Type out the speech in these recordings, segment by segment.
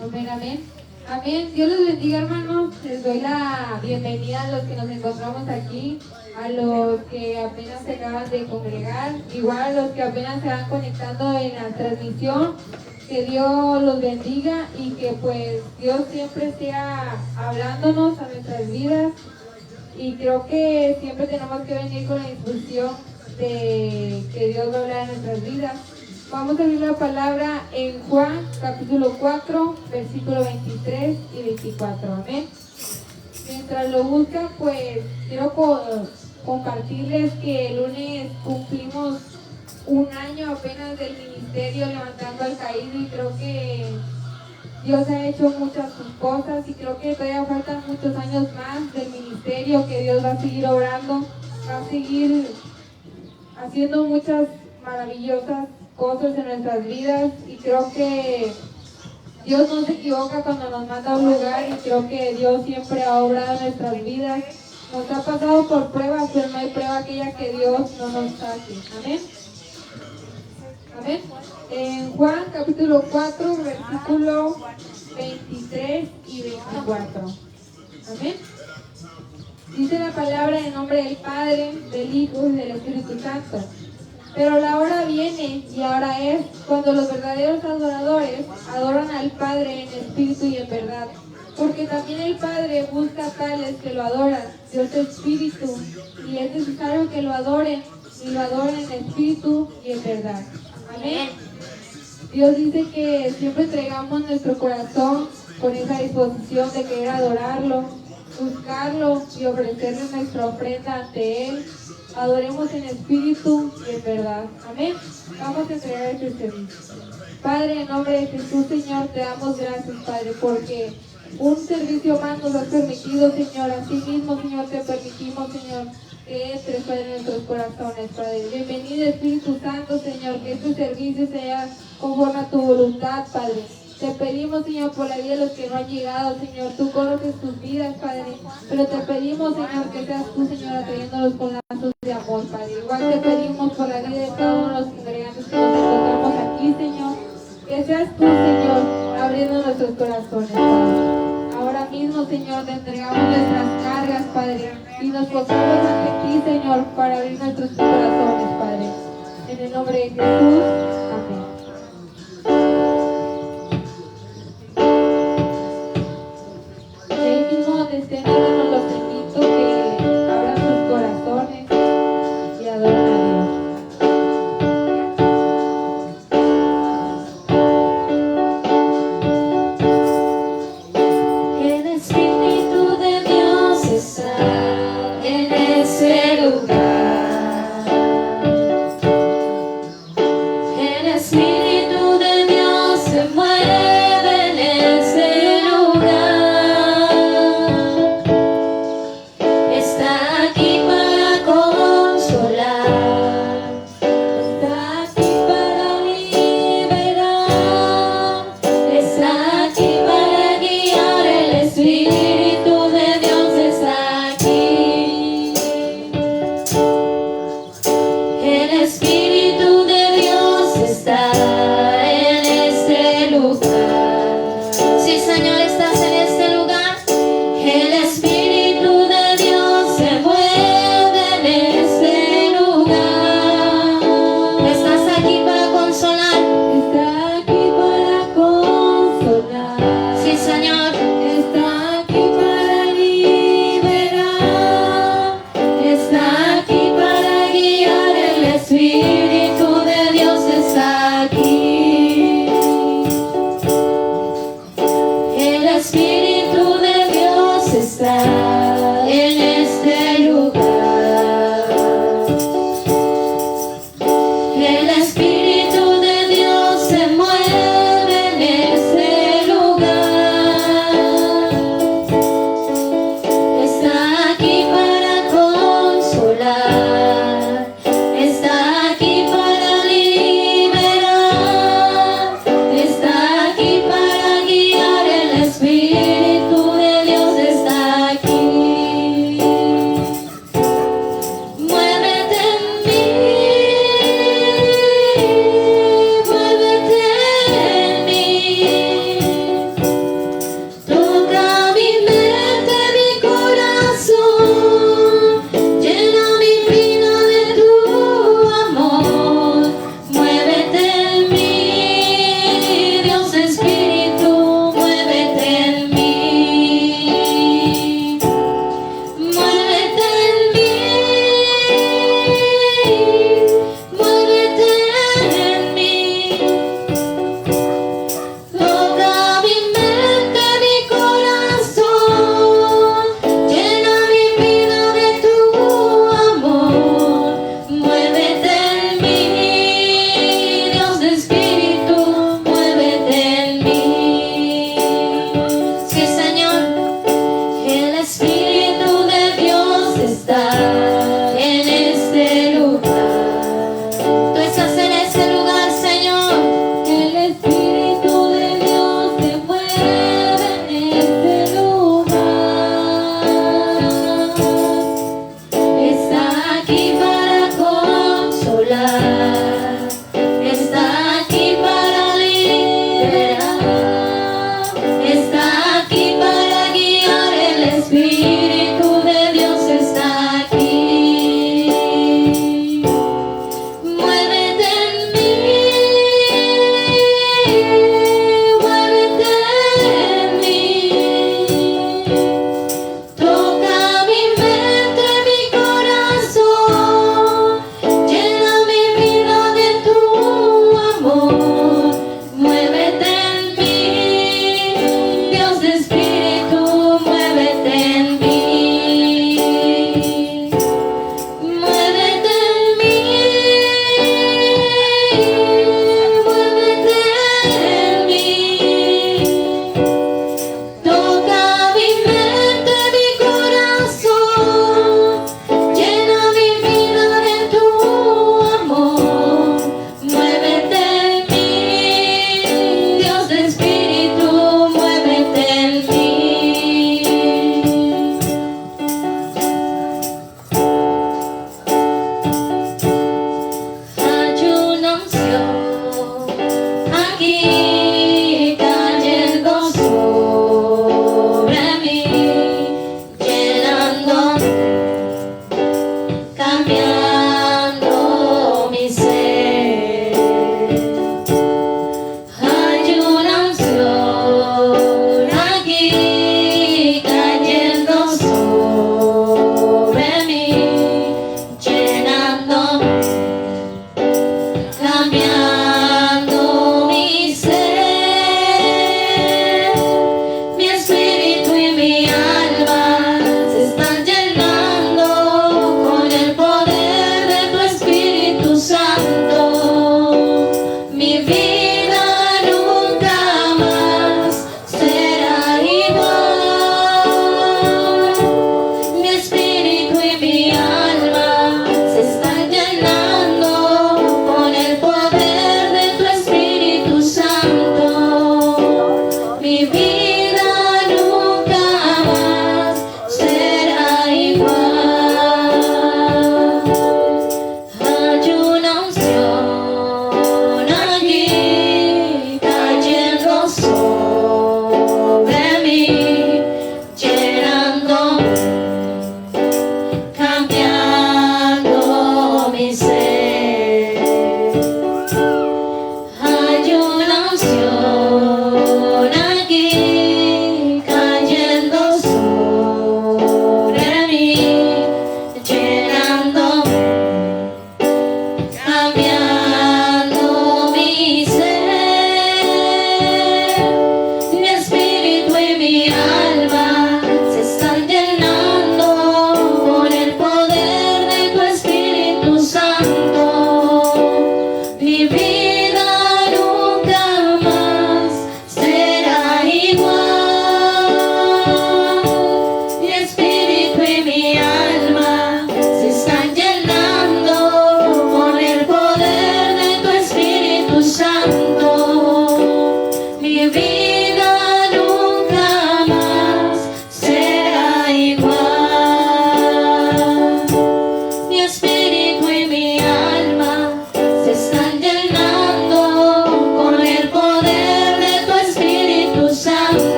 Amén, amén. Amén. Dios los bendiga, hermanos. Les doy la bienvenida a los que nos encontramos aquí, a los que apenas se acaban de congregar, igual a los que apenas se van conectando en la transmisión. Que Dios los bendiga y que pues Dios siempre sea hablándonos a nuestras vidas. Y creo que siempre tenemos que venir con la instrucción de que Dios va a hablar en nuestras vidas. Vamos a abrir la palabra en Juan, capítulo 4, versículo 23 y 24. Amén. Mientras lo buscan, pues quiero compartirles que el lunes cumplimos un año apenas del ministerio Levantando al Caído y creo que Dios ha hecho muchas cosas y creo que todavía faltan muchos años más del ministerio, que Dios va a seguir obrando, va a seguir haciendo muchas maravillosas cosas en nuestras vidas y creo que Dios no se equivoca cuando nos manda a un lugar y creo que Dios siempre ha obrado en nuestras vidas. Nos ha pasado por pruebas, pero no hay prueba aquella que Dios no nos saque. Amén. Amén. En Juan capítulo 4, versículo 23 y 24. Amén. Dice la palabra en nombre del Padre, del Hijo y del Espíritu Santo. Pero la hora viene y ahora es cuando los verdaderos adoradores adoran al Padre en espíritu y en verdad. Porque también el Padre busca a tales que lo adoran. Dios es espíritu y es necesario que lo adoren y lo adoren en espíritu y en verdad. Amén. Dios dice que siempre entregamos nuestro corazón con esa disposición de querer adorarlo, buscarlo y ofrecerle nuestra ofrenda ante Él. Adoremos en espíritu y en verdad. Amén. Vamos a entregar este servicio. Padre, en nombre de Jesús, Señor, te damos gracias, Padre, porque un servicio más nos has permitido, Señor. Así mismo, Señor, te permitimos, Señor, que entres, Padre, en nuestros corazones, Padre. Bienvenido, Espíritu Santo, Señor, que este servicio sea conforme a tu voluntad, Padre. Te pedimos, Señor, por la vida de los que no han llegado, Señor. Tú conoces sus vidas, Padre. Pero te pedimos, Señor, que seas tú, Señor, atrayéndolos con lazos de amor, Padre. Igual te pedimos por la vida de cada uno de los congregantes que nos encontramos aquí, Señor. Que seas tú, Señor, abriendo nuestros corazones, Padre. Ahora mismo, Señor, te entregamos nuestras cargas, Padre. Y nos postramos ante ti, Señor, para abrir nuestros corazones, Padre. En el nombre de Jesús. Amén. Estén hermanos, los invito que abran sus corazones y adoren a Dios. El Espíritu de Dios está en ese lugar.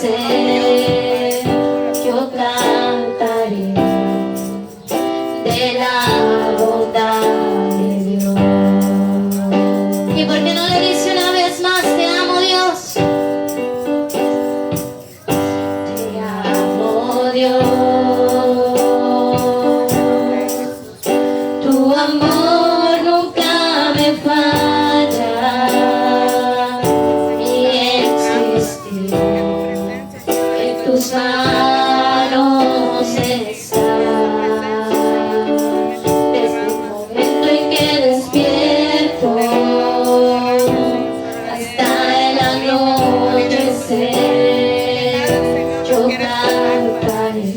ser, yo cantaré de la bondad de Dios. ¿Y por qué no le dice una vez más, te amo, Dios? Te amo, Dios. Tu amor nunca me falla y existir en tus manos está. Desde el momento en que despierto hasta el anochecer, yo cantaré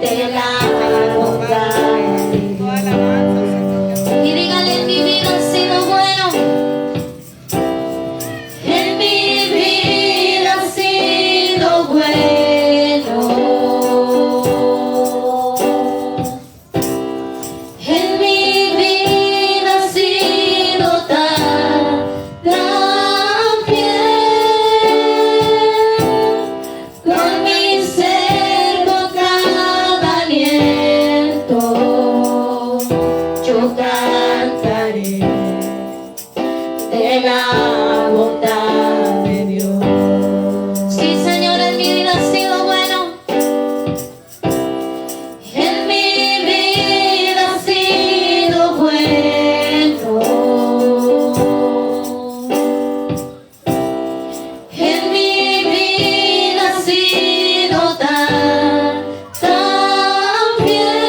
de la bondad de Dios. Y dígale, en mi vida ha sido bueno, en mi vida ha sido bueno, en mi vida ha sido tan fiel, con mi ser, con cada aliento, yo cantaré de la bondad de Dios. Sí, Señor, en mi vida ha sido bueno, en mi vida ha sido bueno, en mi vida ha sido tan fiel,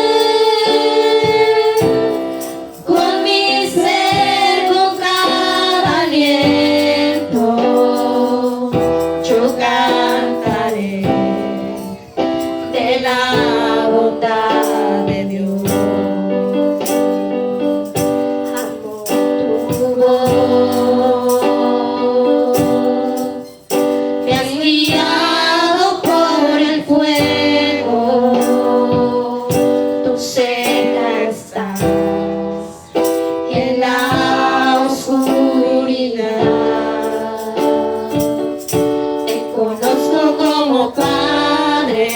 con mi ser, con cada aliento, yo cantaré de la bondad de Dios. Amo tu voz, me has guiado por el fuego, tú cerca estás en la oscuridad. Te conozco como Padre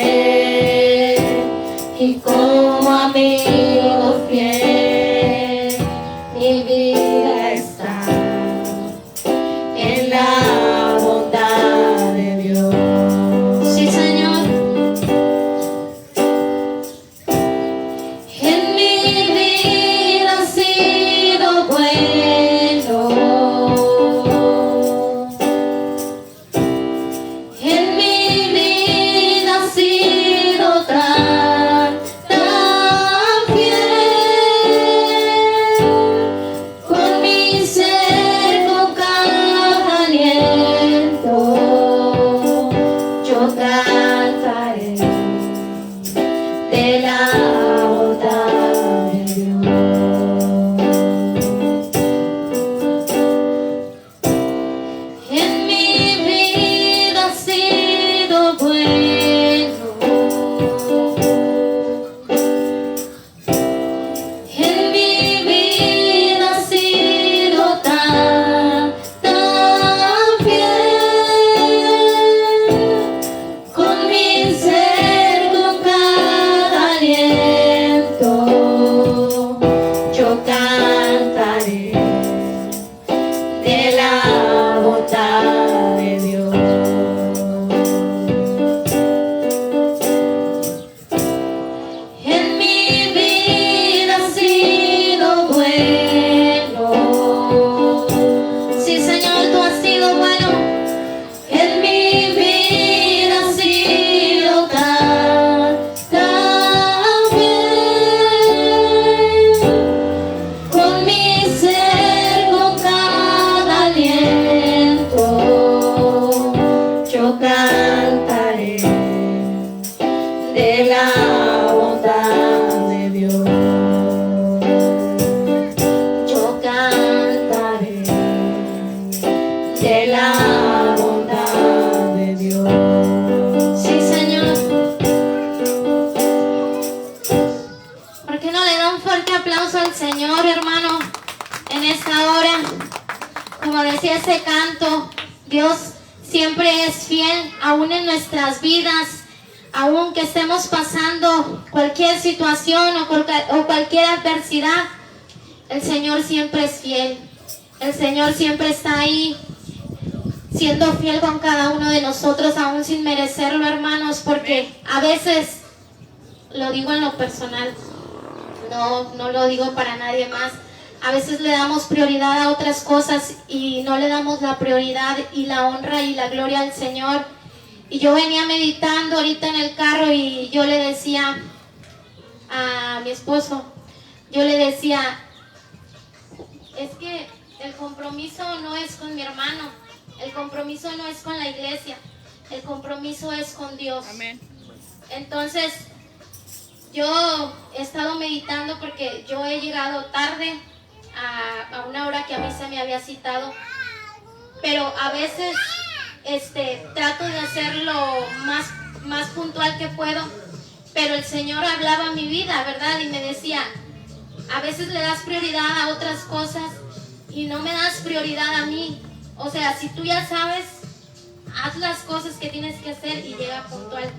y como amigo fiel. Mi vida está en la bondad de Dios. Sí, Señor. En mi vida ha sido bueno, en mi vida ha sido tan fiel, con mi ser, con cada aliento, yo cantaré de la bondad de Dios. En mi vida ha sido bueno, en mi vida ha sido tan fiel, con mi ser, con cada aliento, yo cantaré de la bondad de Dios. En mi vida ha sido bueno. Sí, Señor, tú has sido bueno. En mi vida ha sido tan fiel, con mi ser, con cada aliento, yo cantaré de la bondad de Dios. Yo cantaré de la bondad de Dios. Sí, Señor. ¿Por qué no le da un fuerte aplauso al Señor, hermano, en esta hora? Como decía ese canto, Dios siempre es fiel, aún en nuestras vidas, aún que estemos pasando cualquier situación o cualquier adversidad. El Señor siempre es fiel. El Señor siempre está ahí, siendo fiel con cada uno de nosotros, aún sin merecerlo, hermanos, porque a veces, lo digo en lo personal, no lo digo para nadie más, a veces le damos prioridad a otras cosas y no le damos la prioridad y la honra y la gloria al Señor. Y yo venía meditando ahorita en el carro y yo le decía a mi esposo, yo le decía, es que el compromiso no es con mi hermano, el compromiso no es con la iglesia, el compromiso es con Dios. Amén. Entonces, yo he estado meditando porque yo he llegado tarde a una hora que a mí se me había citado, pero a veces trato de hacerlo más puntual que puedo, pero el Señor hablaba a mi vida, ¿verdad? Y me decía, a veces le das prioridad a otras cosas y no me das prioridad a mí. O sea, si tú ya sabes, haz las cosas que tienes que hacer y llega puntual.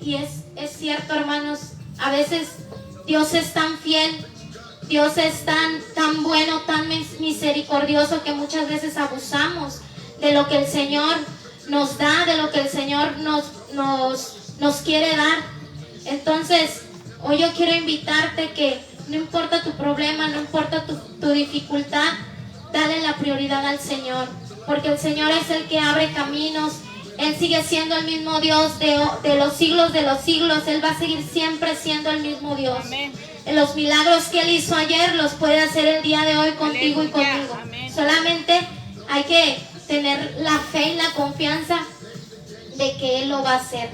Y es cierto, hermanos, a veces Dios es tan fiel, Dios es tan bueno, tan misericordioso, que muchas veces abusamos de lo que el Señor nos da, de lo que el Señor nos quiere dar. Entonces, hoy yo quiero invitarte que no importa tu problema, no importa tu dificultad, dale la prioridad al Señor, porque el Señor es el que abre caminos. Él sigue siendo el mismo Dios de los siglos de los siglos. Él va a seguir siempre siendo el mismo Dios. Amén. Los milagros que Él hizo ayer los puede hacer el día de hoy contigo y conmigo. Amén. Solamente hay que tener la fe y la confianza de que Él lo va a hacer.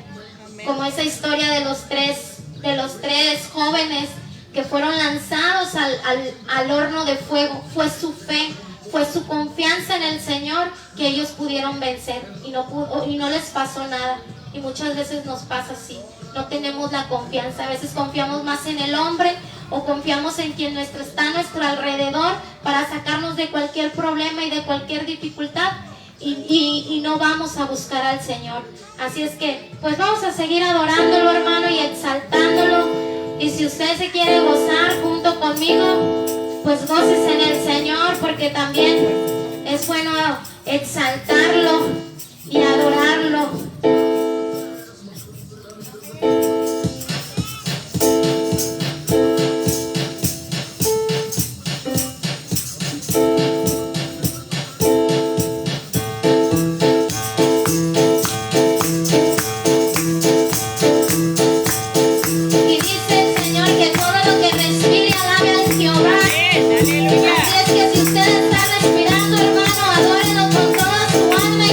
Amén. Como esa historia de los tres jóvenes que fueron lanzados al horno de fuego. Fue su fe, fue su confianza en el Señor que ellos pudieron vencer y no les pasó nada. Y muchas veces nos pasa así, no tenemos la confianza. A veces confiamos más en el hombre o confiamos en quien está a nuestro alrededor para sacarnos de cualquier problema y de cualquier dificultad, y no vamos a buscar al Señor. Así es que pues vamos a seguir adorándolo, hermano, y exaltándolo. Y si usted se quiere gozar junto conmigo, pues gócese en el Señor, porque también es bueno exaltarlo y adorarlo. Así es que si usted está respirando, hermano, adórelo con toda su alma y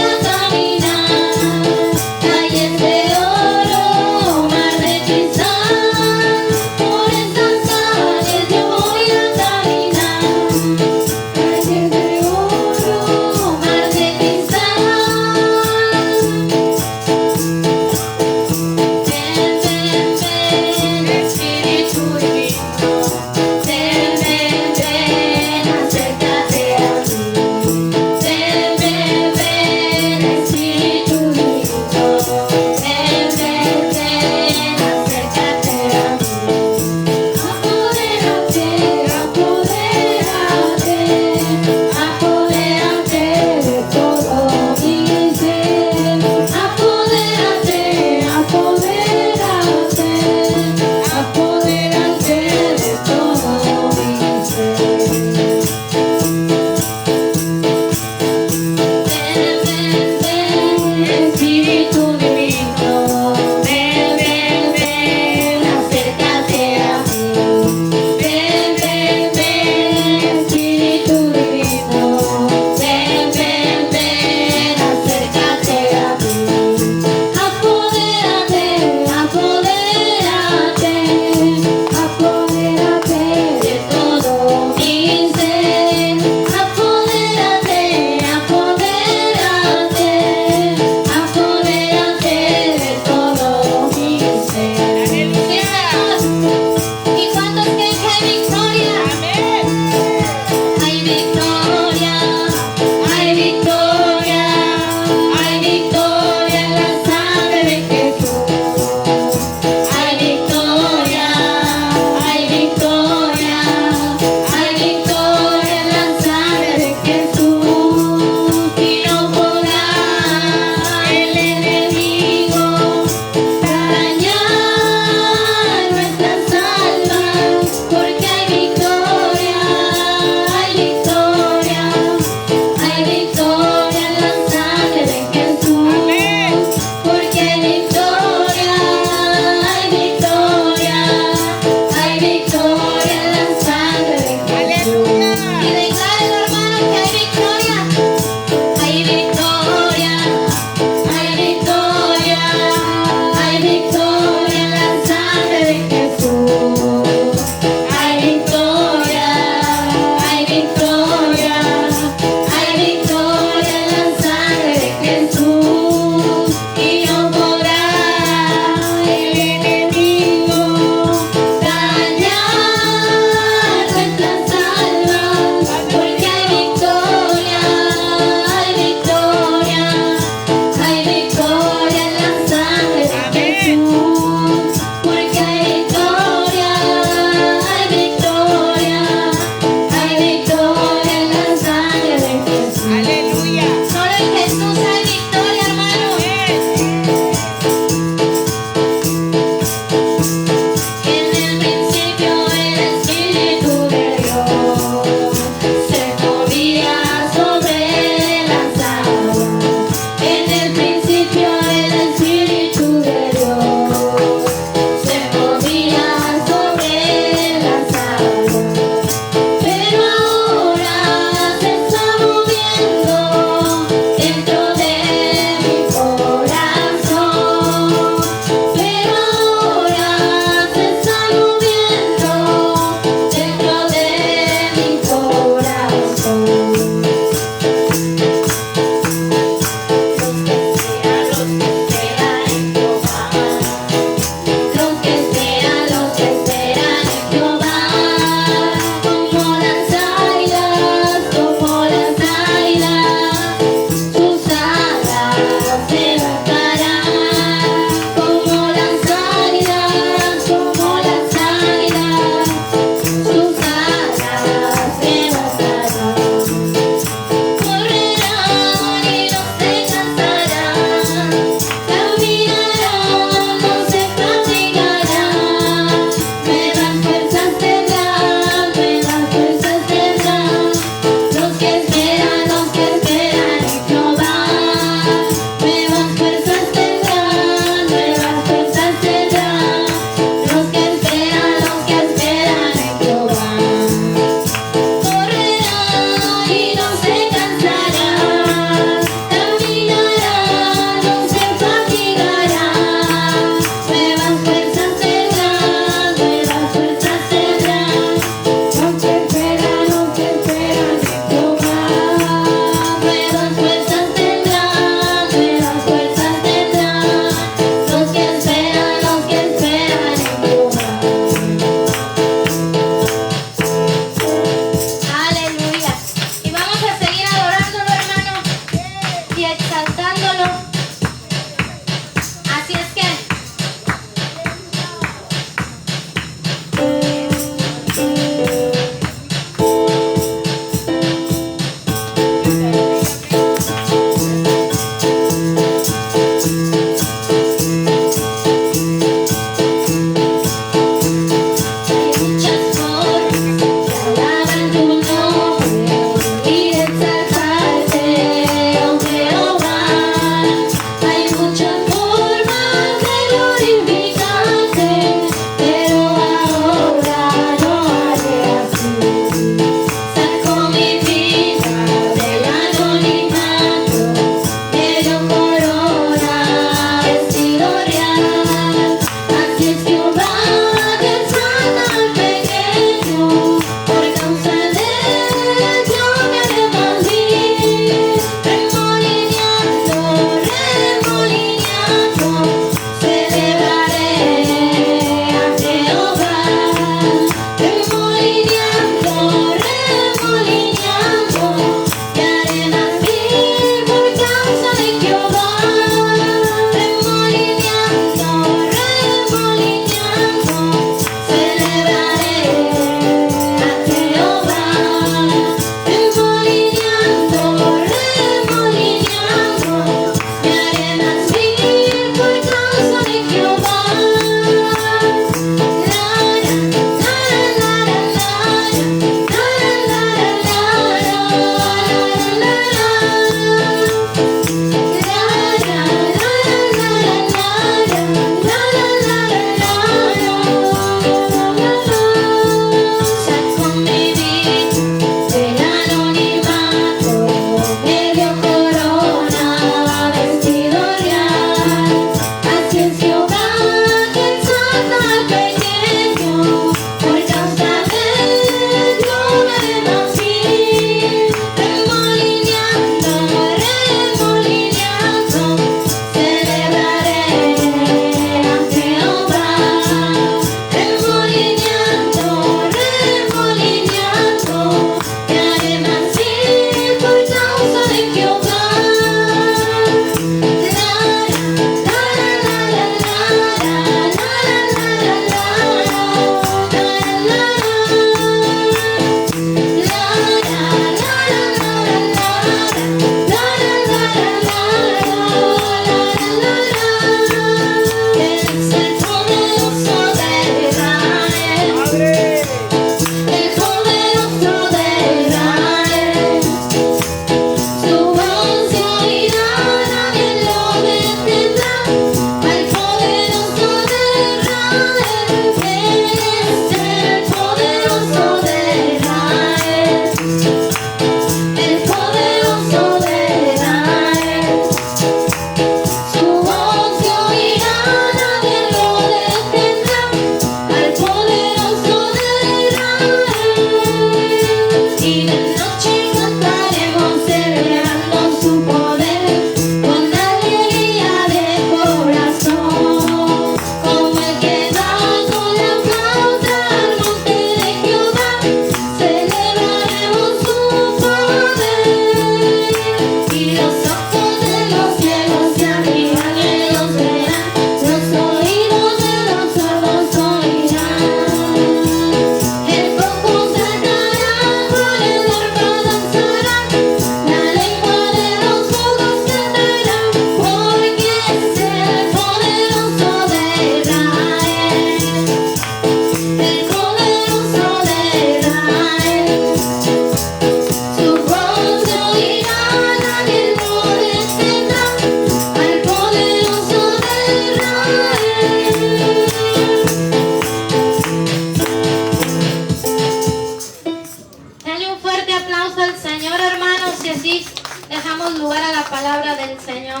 palabra del Señor.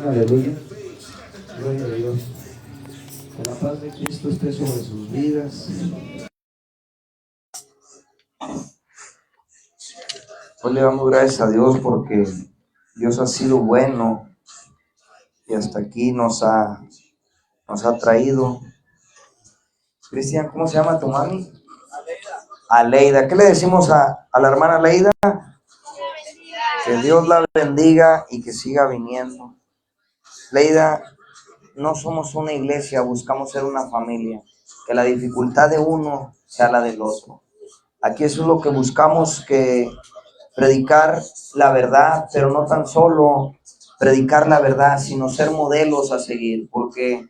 Aleluya. Gloria a Dios. Que la paz de Cristo esté sobre sus vidas. Hoy le damos gracias a Dios porque Dios ha sido bueno y hasta aquí nos ha traído. Cristian, ¿cómo se llama tu mami? Aleida. ¿Qué le decimos a la hermana Aleida? Que Dios la bendiga y que siga viniendo. Leida, no somos una iglesia, buscamos ser una familia. Que la dificultad de uno sea la del otro. Aquí eso es lo que buscamos, que predicar la verdad, pero no tan solo predicar la verdad, sino ser modelos a seguir, porque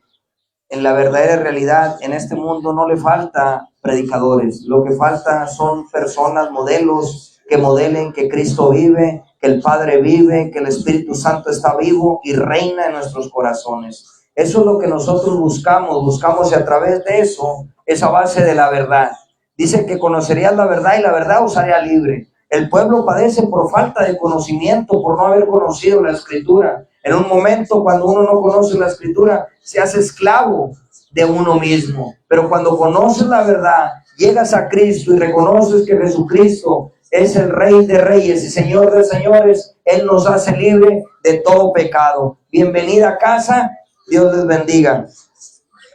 en la verdadera realidad en este mundo no le falta predicadores, lo que falta son personas, modelos que modelen que Cristo vive, que el Padre vive, que el Espíritu Santo está vivo y reina en nuestros corazones. Eso es lo que nosotros buscamos y a través de eso, esa base de la verdad. Dice que conocerías la verdad y la verdad os haría libre. El pueblo padece por falta de conocimiento, por no haber conocido la Escritura. En un momento cuando uno no conoce la Escritura, se hace esclavo de uno mismo. Pero cuando conoces la verdad, llegas a Cristo y reconoces que Jesucristo es el Rey de Reyes y Señor de Señores, Él nos hace libre de todo pecado. Bienvenida a casa, Dios les bendiga.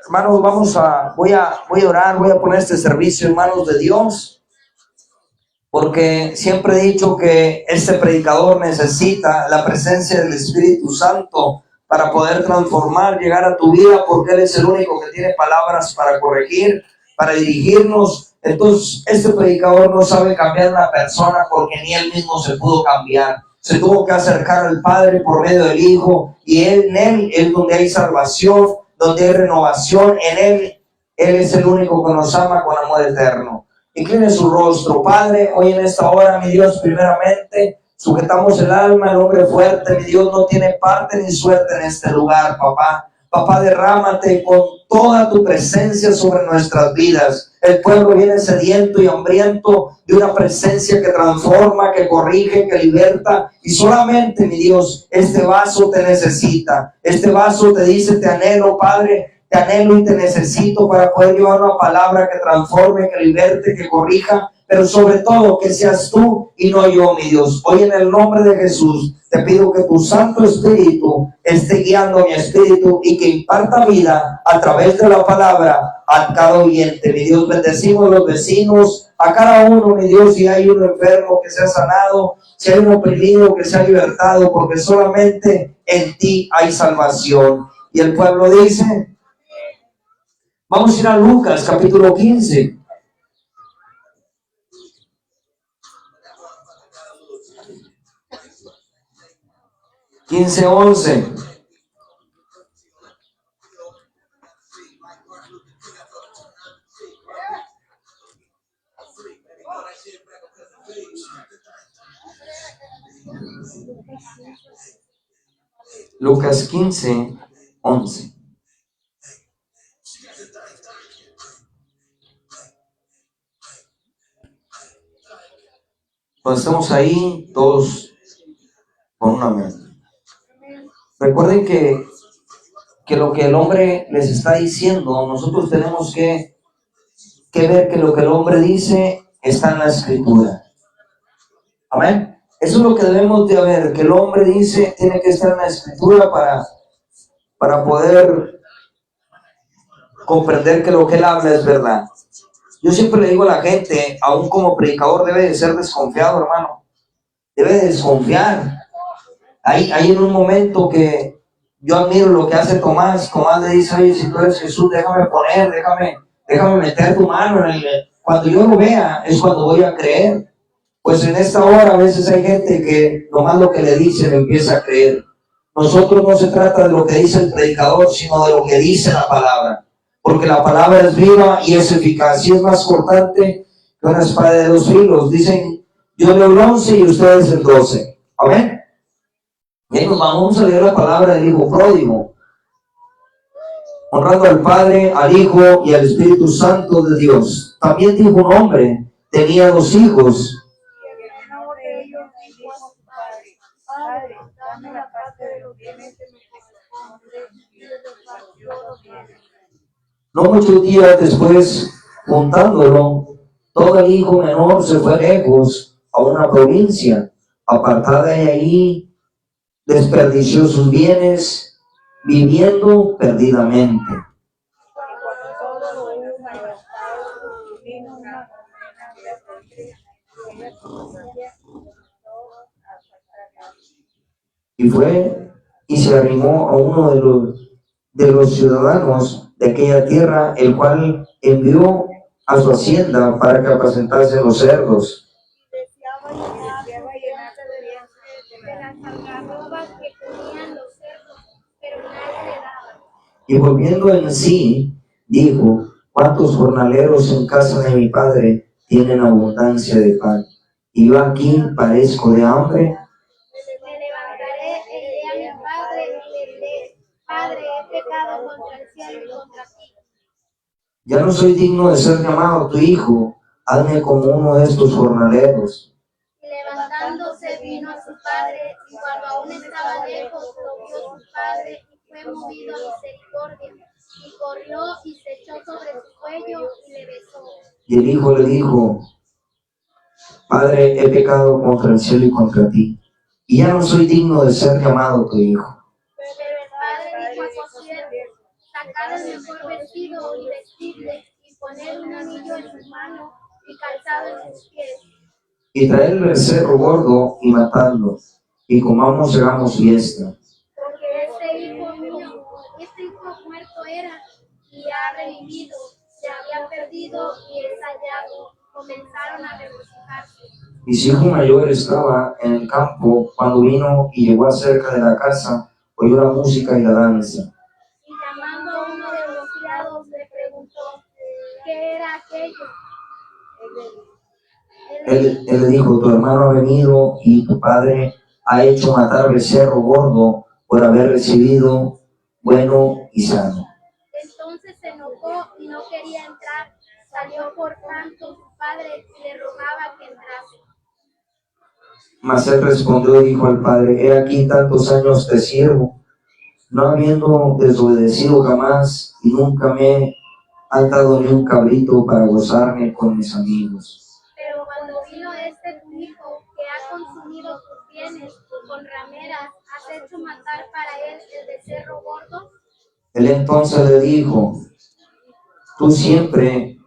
Hermanos, voy a orar, voy a poner este servicio en manos de Dios. Porque siempre he dicho que este predicador necesita la presencia del Espíritu Santo para poder transformar, llegar a tu vida, porque Él es el único que tiene palabras para corregir, para dirigirnos. Entonces, este predicador no sabe cambiar a una persona porque ni él mismo se pudo cambiar. Se tuvo que acercar al Padre por medio del Hijo, y en Él es donde hay salvación, donde hay renovación. En Él es el único que nos ama con amor eterno. Incline su rostro. Padre, hoy en esta hora, mi Dios, primeramente sujetamos el alma, el hombre fuerte. Mi Dios, no tiene parte ni suerte en este lugar, papá. Papá, derrámate con toda tu presencia sobre nuestras vidas. El pueblo viene sediento y hambriento de una presencia que transforma, que corrige, que liberta. Y solamente, mi Dios, este vaso te necesita. Este vaso te dice: te anhelo, Padre. Te anhelo y te necesito para poder llevar una palabra que transforme, que liberte, que corrija, pero sobre todo que seas tú y no yo, mi Dios. Hoy en el nombre de Jesús te pido que tu Santo Espíritu esté guiando mi espíritu y que imparta vida a través de la palabra a cada oyente. Mi Dios, bendecimos a los vecinos, a cada uno, mi Dios, si hay uno enfermo que sea sanado, si hay uno oprimido que sea libertado, porque solamente en ti hay salvación. Y el pueblo dice... Vamos a ir a Lucas, capítulo 15. Quince, 11. Lucas 15, 11. Cuando estamos ahí, todos con una mano. Recuerden que lo que el hombre les está diciendo, nosotros tenemos que ver que lo que el hombre dice está en la Escritura. Amén. Eso es lo que debemos de ver, que el hombre dice tiene que estar en la Escritura para poder comprender que lo que él habla es verdad. Yo siempre le digo a la gente, aún como predicador debe de ser desconfiado, hermano. Debe de desconfiar. Hay en un momento que yo admiro lo que hace Tomás. Tomás le dice: oye, si tú eres Jesús, déjame meter tu mano en el... Cuando yo lo vea, es cuando voy a creer. Pues en esta hora a veces hay gente que nomás lo que le dice le empieza a creer. Nosotros no se trata de lo que dice el predicador, sino de lo que dice la palabra. Porque la palabra es viva y es eficaz, y es más cortante que una espada de 2 filos. Dicen: yo leo el 11 y ustedes el 12. Amén. Y ahí nos vamos a leer la palabra del Hijo pródigo, honrando al Padre, al Hijo y al Espíritu Santo de Dios. También dijo: un hombre tenía 2 hijos. No muchos días después, juntándolo, todo el hijo menor se fue lejos a una provincia, apartada de allí, desperdició sus bienes, viviendo perdidamente. Y fue y se arrimó a uno de los ciudadanos de aquella tierra, el cual envió a su hacienda para que apacentasen los cerdos. Y volviendo en sí, dijo: ¿cuántos jornaleros en casa de mi padre tienen abundancia de pan? Y yo aquí padezco de hambre. Me levantaré e iré a mi padre y le diré: Padre, he pecado contra el cielo y contra ti. Ya no soy digno de ser llamado tu hijo, hazme como uno de estos jornaleros. Y levantándose vino a su padre, y cuando aún estaba lejos, lo vio su padre, y fue movido a misericordia, y corrió y se echó sobre su cuello y le besó. Y el hijo le dijo: Padre, he pecado contra el cielo y contra ti, y ya no soy digno de ser llamado tu hijo. Pero el padre dijo a sus siervos: sacad el mejor vestido y vestidle, y poned un anillo en su mano y calzado en sus pies. Y traed el becerro gordo y matadlo, y comamos y hagamos fiesta. Porque este hijo muerto era y ha revivido, se había perdido y es hallado. Comenzaron a regocijarse. Y su hijo mayor estaba en el campo cuando vino y llegó acerca de la casa, oyó la música y la danza. Y llamando a uno de los criados le preguntó: ¿qué era aquello? Él le dijo: tu hermano ha venido y tu padre ha hecho matar becerro gordo por haber recibido bueno y sano. Entonces se enojó y no quería entrar. Salió por tanto su padre y le rogaba que entrase. Mas él respondió y dijo al padre: he aquí tantos años te sirvo, no habiendo desobedecido jamás, y nunca me han dado ni un cabrito para gozarme con mis amigos. Pero cuando vino tu hijo, que ha consumido tus bienes con rameras, ¿has hecho matar para él el becerro gordo? Él entonces le dijo: tú siempre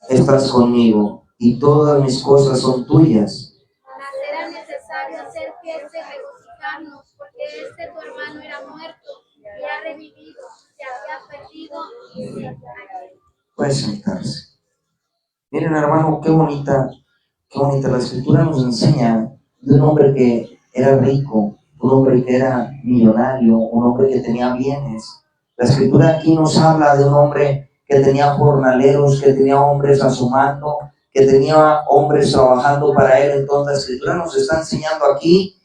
estás conmigo, y todas mis cosas son tuyas. Mas era necesario hacer fiesta y regocijarnos, porque tu hermano era muerto y ha revivido, se había perdido y se halló. Puede sentarse. Miren, hermano, qué bonita la escritura nos enseña de un hombre que era rico, un hombre que era millonario, un hombre que tenía bienes. La escritura aquí nos habla de un hombre que tenía jornaleros, que tenía hombres a su mando, que tenía hombres trabajando para él. Entonces la escritura nos está enseñando aquí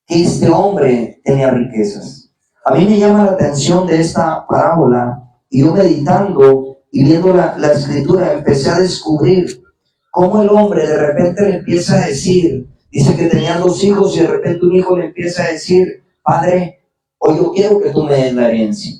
que este hombre tenía riquezas. A mí me llama la atención de esta parábola, y yo meditando y viendo la escritura empecé a descubrir cómo el hombre de repente le empieza a decir, dice que tenían 2 hijos y de repente un hijo le empieza a decir: padre, hoy yo quiero que tú me des la herencia.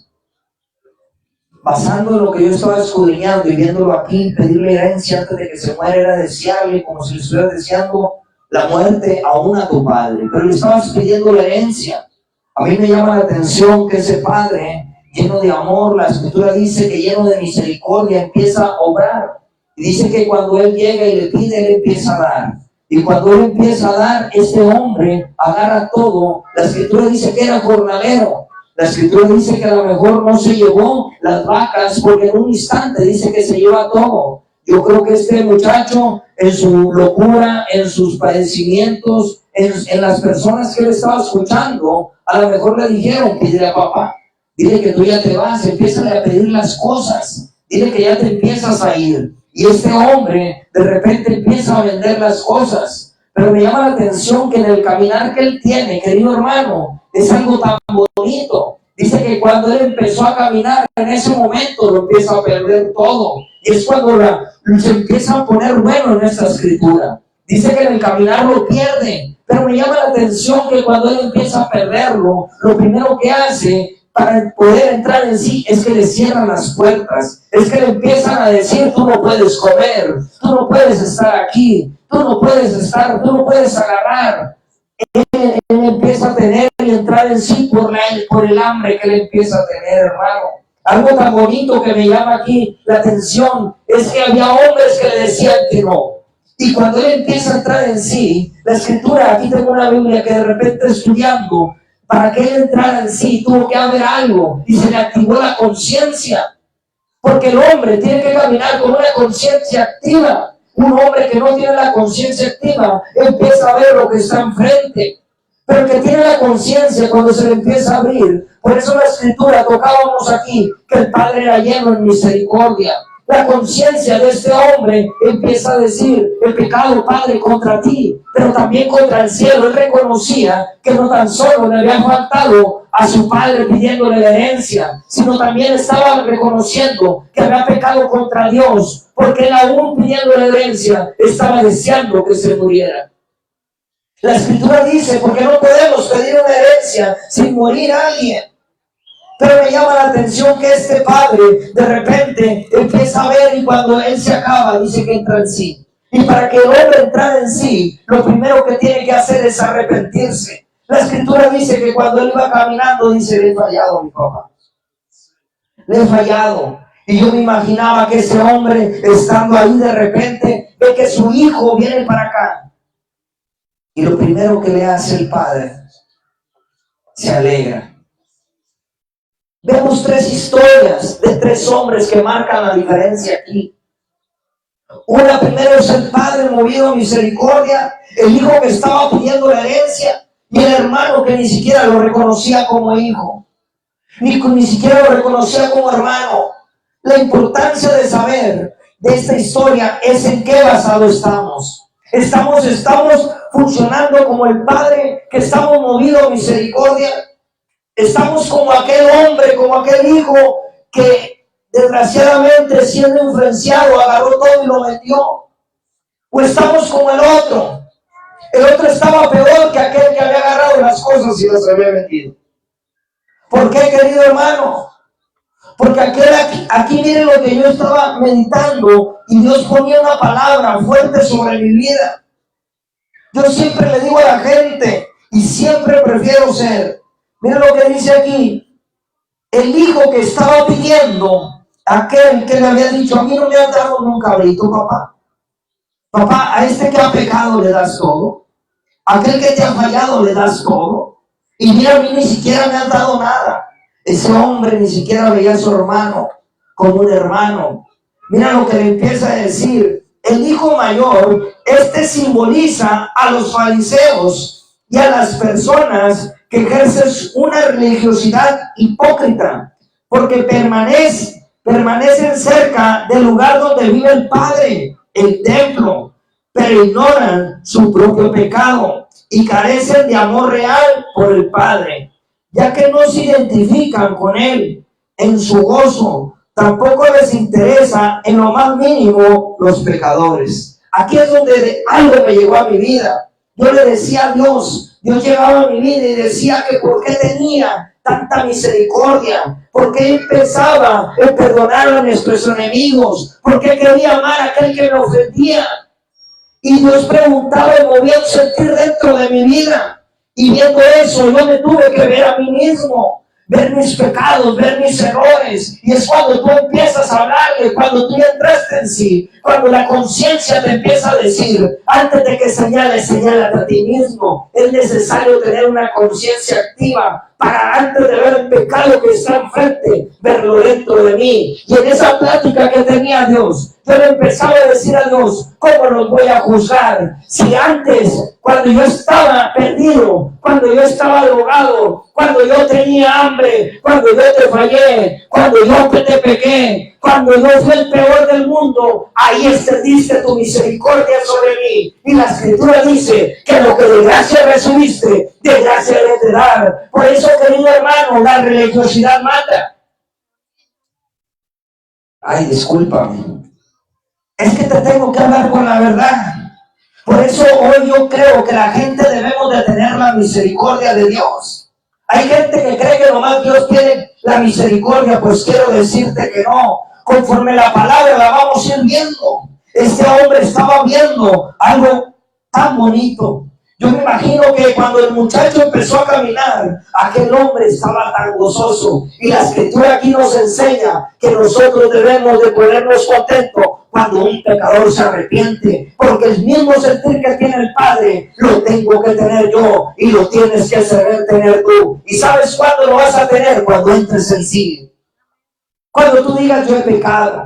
Basando en lo que yo estaba escudriñando y viéndolo aquí, pedirle herencia antes de que se muera era desearle, como si le estuvieras deseando la muerte aún a tu padre, pero le estabas pidiendo la herencia. A mí me llama la atención que ese padre, lleno de amor, la escritura dice que lleno de misericordia, empieza a obrar. Y dice que cuando él llega y le pide, él empieza a dar. Y cuando él empieza a dar, este hombre agarra todo. La escritura dice que era jornalero. La escritura dice que a lo mejor no se llevó las vacas, porque en un instante dice que se lleva todo. Yo creo que este muchacho, en su locura, en sus padecimientos, en las personas que él estaba escuchando, a lo mejor le dijeron: pídele a papá, dile que tú ya te vas, empieza a pedir las cosas, dile que ya te empiezas a ir. Y este hombre de repente empieza a vender las cosas. Pero me llama la atención que en el caminar que él tiene, querido hermano, es algo tan bonito. Dice que cuando él empezó a caminar, en ese momento lo empieza a perder todo. Y es cuando se empieza a poner bueno en esta escritura. Dice que en el caminar lo pierde. Pero me llama la atención que cuando él empieza a perderlo, lo primero que hace, para poder entrar en sí, es que le cierran las puertas, es que le empiezan a decir, tú no puedes comer, tú no puedes estar aquí, tú no puedes agarrar. Él empieza a tener y entrar en sí por el hambre que él empieza a tener, hermano. Algo tan bonito que me llama aquí la atención es que había hombres que le decían que no. Y cuando él empieza a entrar en sí, la escritura, aquí tengo una Biblia que de repente estudiando, para que él entrara en sí tuvo que haber algo y se le activó la conciencia. Porque el hombre tiene que caminar con una conciencia activa. Un hombre que no tiene la conciencia activa empieza a ver lo que está enfrente. Pero el que tiene la conciencia, cuando se le empieza a abrir, por eso la escritura tocábamos aquí que el Padre era lleno en misericordia. La conciencia de este hombre empieza a decir, el pecado, Padre, contra ti, pero también contra el cielo. Él reconocía que no tan solo le había faltado a su padre pidiéndole la herencia, sino también estaba reconociendo que había pecado contra Dios, porque él aún pidiendo la herencia estaba deseando que se muriera. La escritura dice, porque no podemos pedir una herencia sin morir a alguien. Pero me llama la atención que este padre de repente empieza a ver y cuando él se acaba dice que entra en sí. Y para que el hombre entre en sí, lo primero que tiene que hacer es arrepentirse. La escritura dice que cuando él iba caminando dice, le he fallado a mi papá. Le he fallado. Y yo me imaginaba que ese hombre estando ahí de repente ve que su hijo viene para acá. Y lo primero que le hace el padre, se alegra. Vemos tres historias de tres hombres que marcan la diferencia aquí. Una primero es el padre movido a misericordia, el hijo que estaba pidiendo la herencia y el hermano que ni siquiera lo reconocía como hijo, ni siquiera lo reconocía como hermano. La importancia de saber de esta historia es en qué basado estamos. Estamos funcionando como el padre que estamos movido a misericordia. Estamos como aquel hombre, como aquel hijo que desgraciadamente siendo influenciado agarró todo y lo metió. O estamos como el otro. El otro estaba peor que aquel que había agarrado las cosas y las había metido. ¿Por qué, querido hermano? Porque aquí miren lo que yo estaba meditando y Dios ponía una palabra fuerte sobre mi vida. Yo siempre le digo a la gente y siempre prefiero ser. Miren lo que dice aquí. El hijo que estaba pidiendo, aquel que le había dicho, a mí no me han dado un cabrito, papá. Papá, a este que ha pecado le das todo. Aquel que te ha fallado le das todo. Y mira, a mí ni siquiera me han dado nada. Ese hombre ni siquiera veía a su hermano como un hermano. Mira lo que le empieza a decir. El hijo mayor, este simboliza a los fariseos y a las personas que ejercen una religiosidad hipócrita, porque permanecen cerca del lugar donde vive el Padre, el templo, pero ignoran su propio pecado y carecen de amor real por el Padre, ya que no se identifican con Él en su gozo, tampoco les interesa en lo más mínimo los pecadores. Aquí es donde algo me llegó a mi vida. Yo le decía a Dios llegaba a mi vida y decía que por qué tenía tanta misericordia, por qué pensaba en perdonar a nuestros enemigos, por qué quería amar a aquel que me ofendía. Y Dios preguntaba y movía un sentir dentro de mi vida. Y viendo eso, yo me tuve que ver a mí mismo, ver mis pecados, ver mis errores. Y es cuando tú empiezas a hablarle, cuando tú entraste en sí, cuando la conciencia te empieza a decir, antes de que señálate a ti mismo. Es necesario tener una conciencia activa para antes de ver el pecado que está enfrente, verlo dentro de mí. Y en esa plática que tenía Dios, yo le empezaba a decir a Dios, ¿cómo los voy a juzgar? Si antes, cuando yo estaba perdido, cuando yo estaba drogado, cuando yo tenía hambre, cuando yo te fallé, cuando yo te pequé, cuando yo fui el peor del mundo, ahí extendiste tu misericordia sobre mí. Y la escritura dice que lo que de gracia recibiste, de gracia le te dar. Por eso, querido hermano, la religiosidad mata. Ay, discúlpame. Es que te tengo que hablar con la verdad. Por eso hoy yo creo que la gente debemos de tener la misericordia de Dios. Hay gente que cree que nomás Dios tiene la misericordia, pues quiero decirte que no. Conforme la palabra la vamos a ir viendo. Este hombre estaba viendo algo tan bonito. Yo me imagino que cuando el muchacho empezó a caminar, aquel hombre estaba tan gozoso. Y la escritura aquí nos enseña que nosotros debemos de ponernos contentos cuando un pecador se arrepiente. Porque el mismo sentir que tiene el Padre, lo tengo que tener yo y lo tienes que saber tener tú. ¿Y sabes cuándo lo vas a tener? Cuando entres en sí. Cuando tú digas, yo he pecado,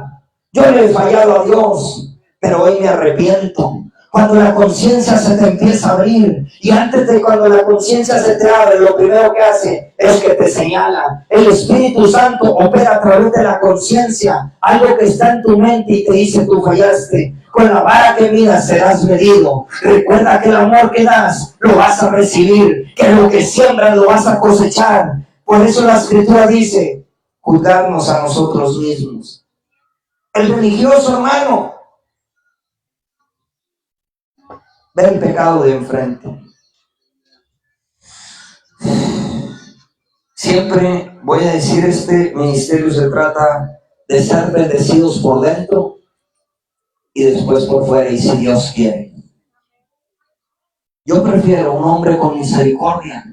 yo le he fallado a Dios, pero hoy me arrepiento. Cuando la conciencia se te empieza a abrir, y antes de cuando la conciencia se te abre, lo primero que hace es que te señala. El Espíritu Santo opera a través de la conciencia, algo que está en tu mente y te dice, tú fallaste. Con la vara que midas serás medido. Recuerda que el amor que das lo vas a recibir, que lo que siembras lo vas a cosechar. Por eso la Escritura dice, juzgarnos a nosotros mismos. El religioso, hermano, ver el pecado de enfrente. Siempre voy a decir, este ministerio se trata de ser bendecidos por dentro y después por fuera, y si Dios quiere. Yo prefiero un hombre con misericordia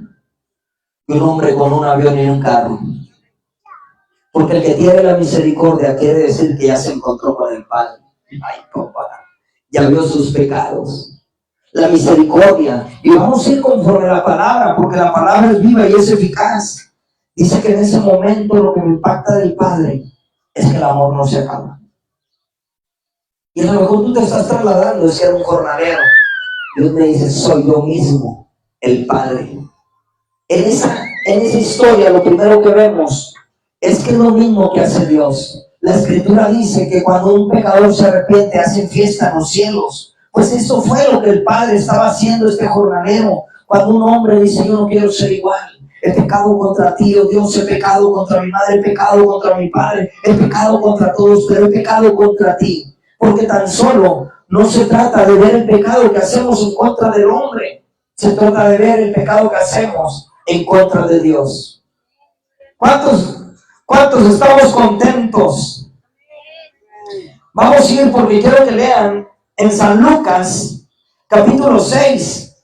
que un hombre con un avión y un carro. Porque el que tiene la misericordia quiere decir que ya se encontró con el Padre. Ay, papá, ya vio sus pecados. La misericordia, y vamos a ir conforme a la palabra, porque la palabra es viva y es eficaz. Dice que en ese momento lo que me impacta del Padre es que el amor no se acaba. Y a lo mejor tú te estás trasladando de ser un jornalero. Dios me dice, soy yo mismo, el Padre. En esa historia lo primero que vemos es que es lo mismo que hace Dios. La Escritura dice que cuando un pecador se arrepiente, hacen fiesta en los cielos. Pues eso fue lo que el Padre estaba haciendo este jornalero. Cuando un hombre dice, yo no quiero ser igual. He pecado contra ti, oh Dios, he pecado contra mi madre, he pecado contra mi padre, he pecado contra todos, pero he pecado contra ti. Porque tan solo no se trata de ver el pecado que hacemos en contra del hombre. Se trata de ver el pecado que hacemos en contra de Dios. ¿Cuántos estamos contentos? Vamos a ir porque quiero que lean en San Lucas, capítulo 6,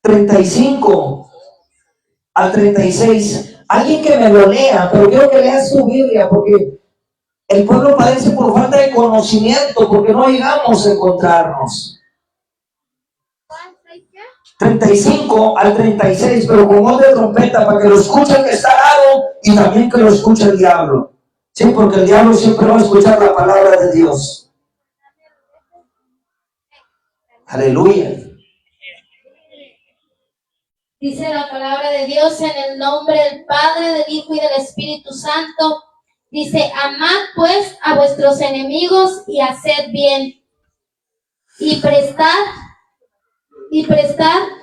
35 al 36. Alguien que me lo lea, pero quiero que leas tu Biblia, porque el pueblo padece por falta de conocimiento, porque no llegamos a encontrarnos. 35 al 36, pero con voz de trompeta, para que lo escuche el que está al lado y también que lo escuche el diablo. Sí, porque el diablo siempre va a escuchar la palabra de Dios. Aleluya. Dice la palabra de Dios en el nombre del Padre, del Hijo y del Espíritu Santo. Dice, amad pues a vuestros enemigos y haced bien. Y prestad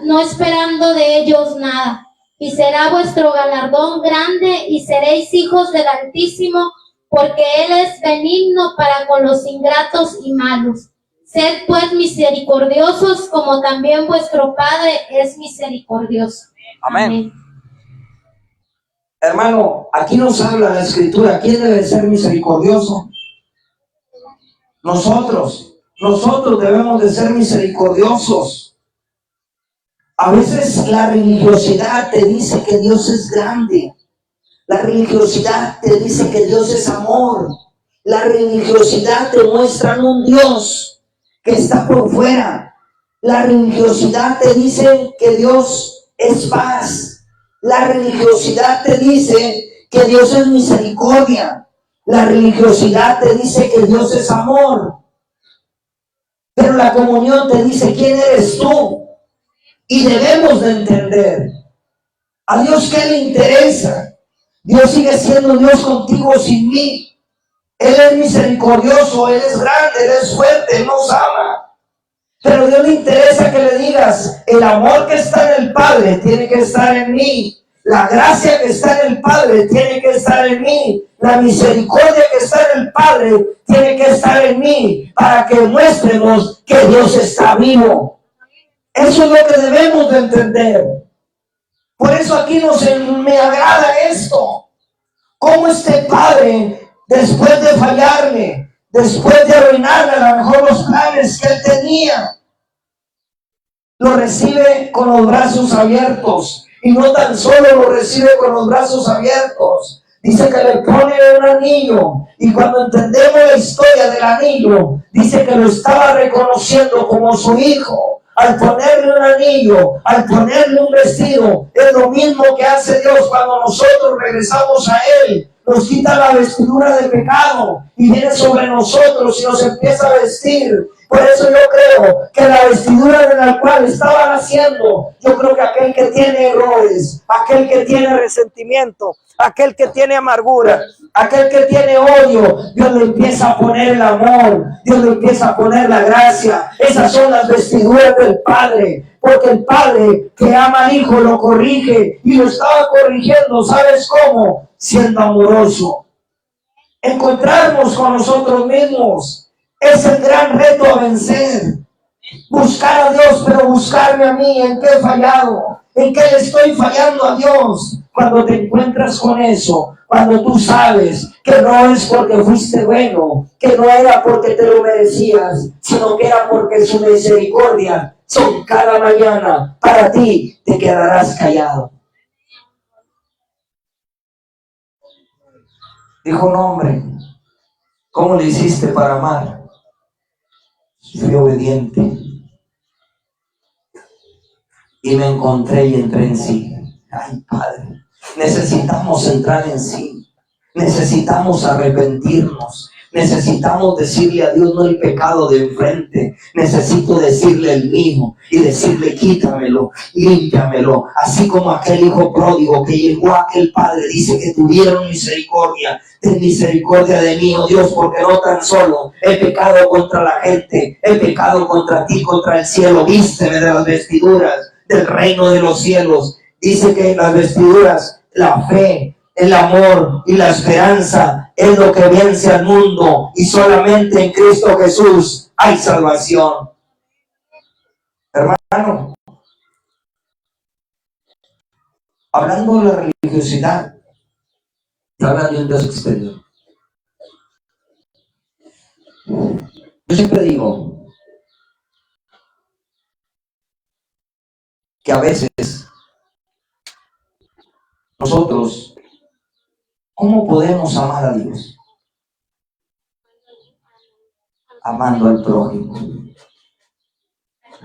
no esperando de ellos nada. Y será vuestro galardón grande y seréis hijos del Altísimo, porque Él es benigno para con los ingratos y malos. Sed pues misericordiosos, como también vuestro Padre es misericordioso. Amén. Hermano, aquí nos habla la Escritura. ¿Quién debe ser misericordioso? Nosotros debemos de ser misericordiosos. A veces la religiosidad te dice que Dios es grande. La religiosidad te dice que Dios es amor. La religiosidad te muestra un Dios que está por fuera. La religiosidad te dice que Dios es paz. La religiosidad te dice que Dios es misericordia. La religiosidad te dice que Dios es amor. Pero la comunión te dice quién eres tú. Y debemos de entender, ¿a Dios qué le interesa? Dios sigue siendo Dios contigo o sin mí. Él es misericordioso, Él es grande, Él es fuerte, Él nos ama. Pero a Dios le interesa que le digas, el amor que está en el Padre tiene que estar en mí. La gracia que está en el Padre tiene que estar en mí. La misericordia que está en el Padre tiene que estar en mí, para que muestremos que Dios está vivo. Eso es lo que debemos de entender. Por eso aquí me agrada esto. Cómo este padre, después de fallarle, después de arruinarle a lo mejor los planes que él tenía, lo recibe con los brazos abiertos. Y no tan solo lo recibe con los brazos abiertos. Dice que le pone un anillo. Y cuando entendemos la historia del anillo, dice que lo estaba reconociendo como su hijo. Al ponerle un anillo, al ponerle un vestido, es lo mismo que hace Dios cuando nosotros regresamos a Él. Nos quita la vestidura de pecado y viene sobre nosotros y nos empieza a vestir. Por eso yo creo que la vestidura de la cual estaban haciendo, yo creo que aquel que tiene errores, aquel que tiene resentimiento, aquel que tiene amargura, aquel que tiene odio, Dios le empieza a poner el amor, Dios le empieza a poner la gracia. Esas son las vestiduras del Padre, porque el Padre que ama al Hijo lo corrige y lo estaba corrigiendo, ¿sabes cómo? Siendo amoroso. Encontrarnos con nosotros mismos es el gran reto a vencer. Buscar a Dios, pero buscarme a mí. ¿En qué he fallado? ¿En qué le estoy fallando a Dios? Cuando te encuentras con eso, cuando tú sabes que no es porque fuiste bueno, que no era porque te lo merecías, sino que era porque su misericordia son cada mañana para ti, te quedarás callado. Dijo un hombre, ¿cómo le hiciste para amar? Fui obediente y me encontré y entré en sí. Ay, Padre, necesitamos entrar en sí, necesitamos arrepentirnos, necesitamos decirle a Dios no el pecado de enfrente, necesito decirle el mío y decirle quítamelo, límpiamelo, así como aquel hijo pródigo que llegó a aquel padre, dice que tuvieron misericordia. Ten misericordia de mí, oh Dios, porque no tan solo he pecado contra la gente, he pecado contra ti, contra el cielo. Vísteme de las vestiduras del reino de los cielos. Dice que en las vestiduras, la fe, el amor y la esperanza es lo que vence al mundo, y solamente en Cristo Jesús hay salvación. Hermano, hablando de la religiosidad, te habla de un Dios exterior. Yo siempre digo que a veces nosotros, ¿cómo podemos amar a Dios? Amando al prójimo.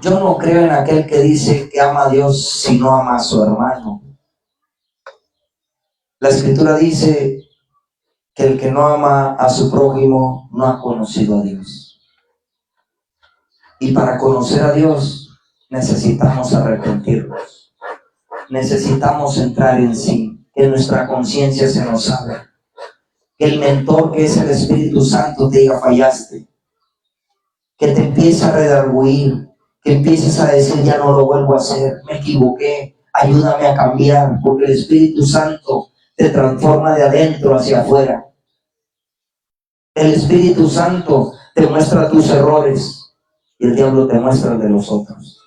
Yo no creo en aquel que dice que ama a Dios si no ama a su hermano. La Escritura dice que el que no ama a su prójimo no ha conocido a Dios. Y para conocer a Dios necesitamos arrepentirnos. Necesitamos entrar en sí, que nuestra conciencia se nos abra. Que el mentor, que es el Espíritu Santo, te diga fallaste. Que te empiece a redarguir, que empieces a decir ya no lo vuelvo a hacer, me equivoqué, ayúdame a cambiar, porque el Espíritu Santo te transforma de adentro hacia afuera. El Espíritu Santo te muestra tus errores y el diablo te muestra el de los otros.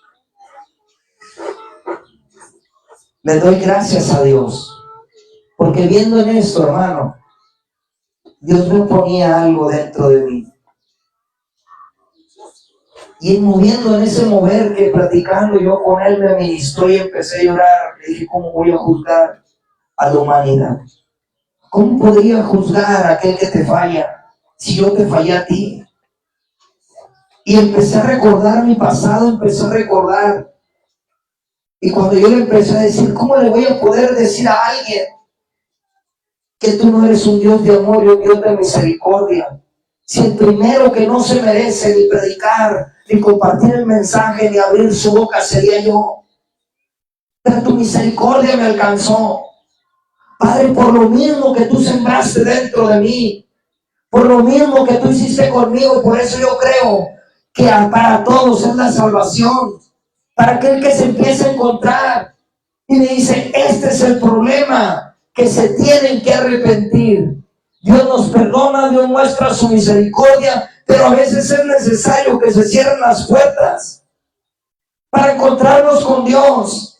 Le doy gracias a Dios, porque viendo en esto, hermano, Dios me ponía algo dentro de mí. Y moviendo en ese mover que platicando yo con él me ministró y empecé a llorar. Le dije, ¿cómo voy a juzgar a la humanidad? ¿Cómo podría juzgar a aquel que te falla si yo te fallé a ti? Y empecé a recordar mi pasado, empecé a recordar. Y cuando yo le empecé a decir, ¿cómo le voy a poder decir a alguien que tú no eres un Dios de amor y un Dios de misericordia? Si el primero que no se merece ni predicar, ni compartir el mensaje, ni abrir su boca sería yo. Pero tu misericordia me alcanzó. Padre, por lo mismo que tú sembraste dentro de mí, por lo mismo que tú hiciste conmigo, por eso yo creo que para todos es la salvación. Para aquel que se empiece a encontrar y me dice, este es el problema, que se tienen que arrepentir. Dios nos perdona, Dios muestra su misericordia, pero a veces es necesario que se cierren las puertas para encontrarnos con Dios.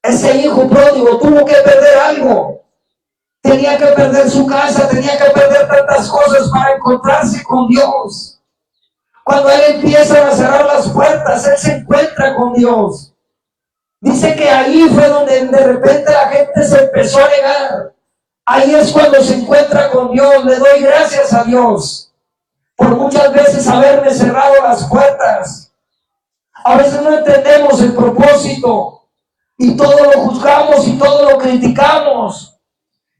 Ese hijo pródigo tuvo que perder algo. Tenía que perder su casa, tenía que perder tantas cosas para encontrarse con Dios. Cuando él empieza a cerrar las puertas, él se encuentra con Dios. Dice que ahí fue donde de repente la gente se empezó a negar. Ahí es cuando se encuentra con Dios. Le doy gracias a Dios por muchas veces haberme cerrado las puertas. A veces no entendemos el propósito y todo lo juzgamos y todo lo criticamos.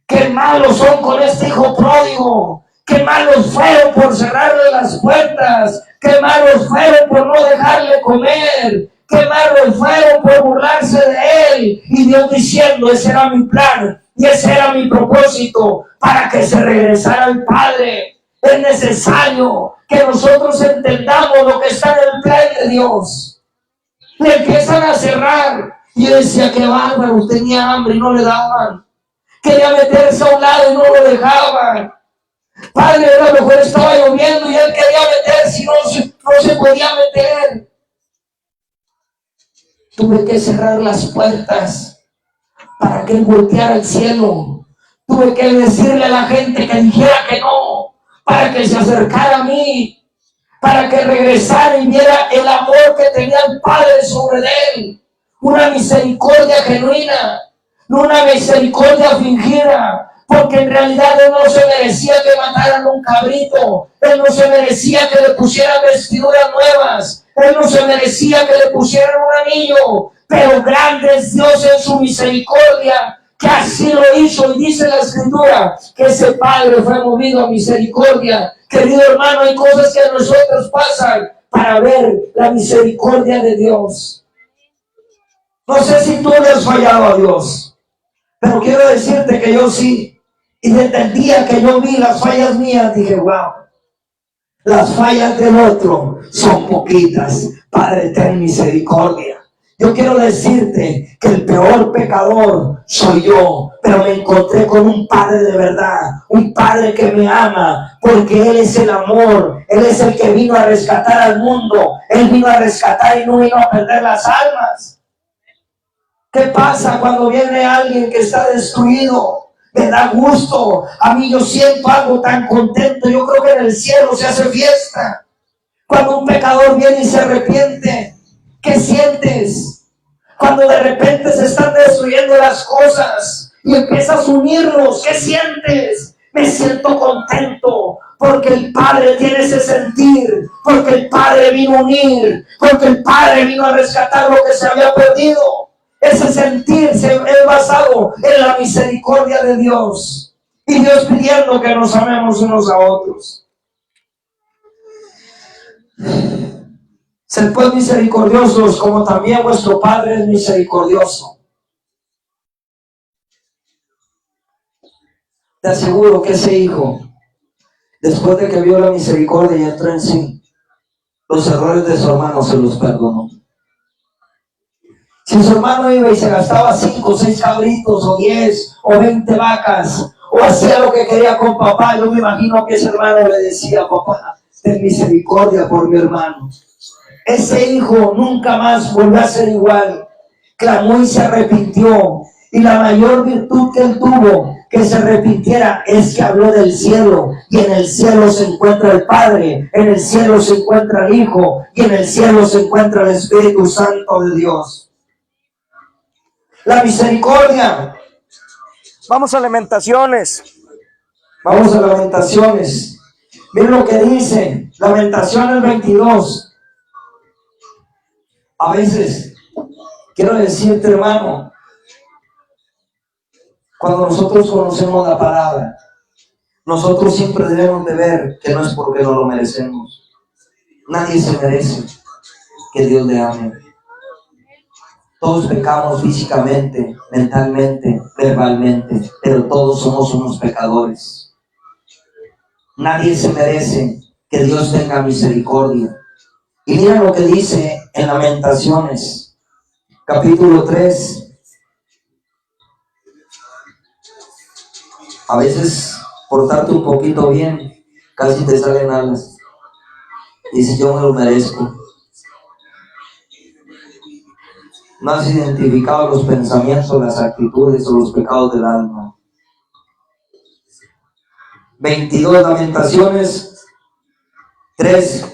Qué malos son con este hijo pródigo. Qué malos fueron por cerrarle las puertas. Qué malos fueron por no dejarle comer. Qué malos fueron por burlarse de él. Y Dios diciendo, ese era mi plan y ese era mi propósito, para que se regresara al Padre. Es necesario que nosotros entendamos lo que está en el plan de Dios. Le empiezan a cerrar. Y yo decía, qué bárbaro, tenía hambre y no le daban. Quería meterse a un lado y no lo dejaban. Padre, a lo mejor estaba lloviendo y él quería meterse y no se podía meter. Tuve que cerrar las puertas para que él volteara al cielo. Tuve que decirle a la gente que dijera que no, para que se acercara a mí, para que regresara y viera el amor que tenía el Padre sobre él. Una misericordia genuina, no una misericordia fingida. Porque en realidad él no se merecía que mataran a un cabrito. Él no se merecía que le pusieran vestiduras nuevas. Él no se merecía que le pusieran un anillo. Pero grande es Dios en su misericordia, que así lo hizo. Y dice la Escritura que ese Padre fue movido a misericordia. Querido hermano, hay cosas que a nosotros pasan para ver la misericordia de Dios. No sé si tú le has fallado a Dios, pero quiero decirte que yo sí. Y desde el día que yo vi las fallas mías, dije, wow, las fallas del otro son poquitas. Padre, ten misericordia. Yo quiero decirte que el peor pecador soy yo, pero me encontré con un Padre de verdad, un Padre que me ama, porque Él es el amor, Él es el que vino a rescatar al mundo, Él vino a rescatar y no vino a perder las almas. ¿Qué pasa cuando viene alguien que está destruido? Me da gusto. A mí yo siento algo tan contento. Yo creo que en el cielo se hace fiesta cuando un pecador viene y se arrepiente. ¿Qué sientes? Cuando de repente se están destruyendo las cosas y empiezas a unirlos, ¿qué sientes? Me siento contento porque el Padre tiene ese sentir, porque el Padre vino a unir, porque el Padre vino a rescatar lo que se había perdido. Ese sentir es basado en la misericordia de Dios. Y Dios pidiendo que nos amemos unos a otros. Sed pues misericordiosos como también vuestro Padre es misericordioso. Te aseguro que ese hijo, después de que vio la misericordia y entró en sí, los errores de su hermano se los perdonó. Si su hermano iba y se gastaba 5 o 6 cabritos, o 10 o 20 vacas, o hacía lo que quería con papá, yo me imagino que ese hermano le decía, papá, ten misericordia por mi hermano. Ese hijo nunca más volvió a ser igual. Clamó y se arrepintió. Y la mayor virtud que él tuvo, que se arrepintiera, es que habló del cielo. Y en el cielo se encuentra el Padre, en el cielo se encuentra el Hijo, y en el cielo se encuentra el Espíritu Santo de Dios. La misericordia. Vamos a Lamentaciones. Vamos a Lamentaciones. Miren lo que dice Lamentaciones 22. A veces, quiero decirte, hermano, cuando nosotros conocemos la palabra, nosotros siempre debemos de ver que no es porque no lo merecemos. Nadie se merece que Dios le ame. Todos pecamos físicamente, mentalmente, verbalmente, pero todos somos unos pecadores. Nadie se merece que Dios tenga misericordia. Y mira lo que dice en Lamentaciones, capítulo 3. A veces, portarte un poquito bien, casi te salen alas. Dice, yo me lo merezco. No has identificado los pensamientos, las actitudes o los pecados del alma. 22 Lamentaciones 3,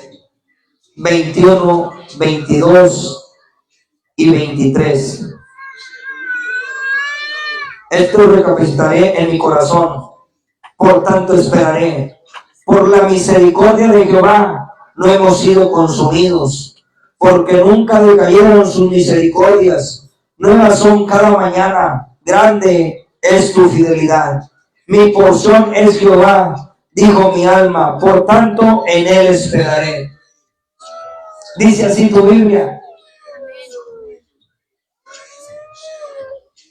21, 22 y 23. Esto recapacitaré en mi corazón, por tanto esperaré. Por la misericordia de Jehová no hemos sido consumidos, porque nunca decayeron sus misericordias. Nuevas son cada mañana, grande es tu fidelidad. Mi porción es Jehová, dijo mi alma, por tanto en él esperaré. Dice así tu Biblia.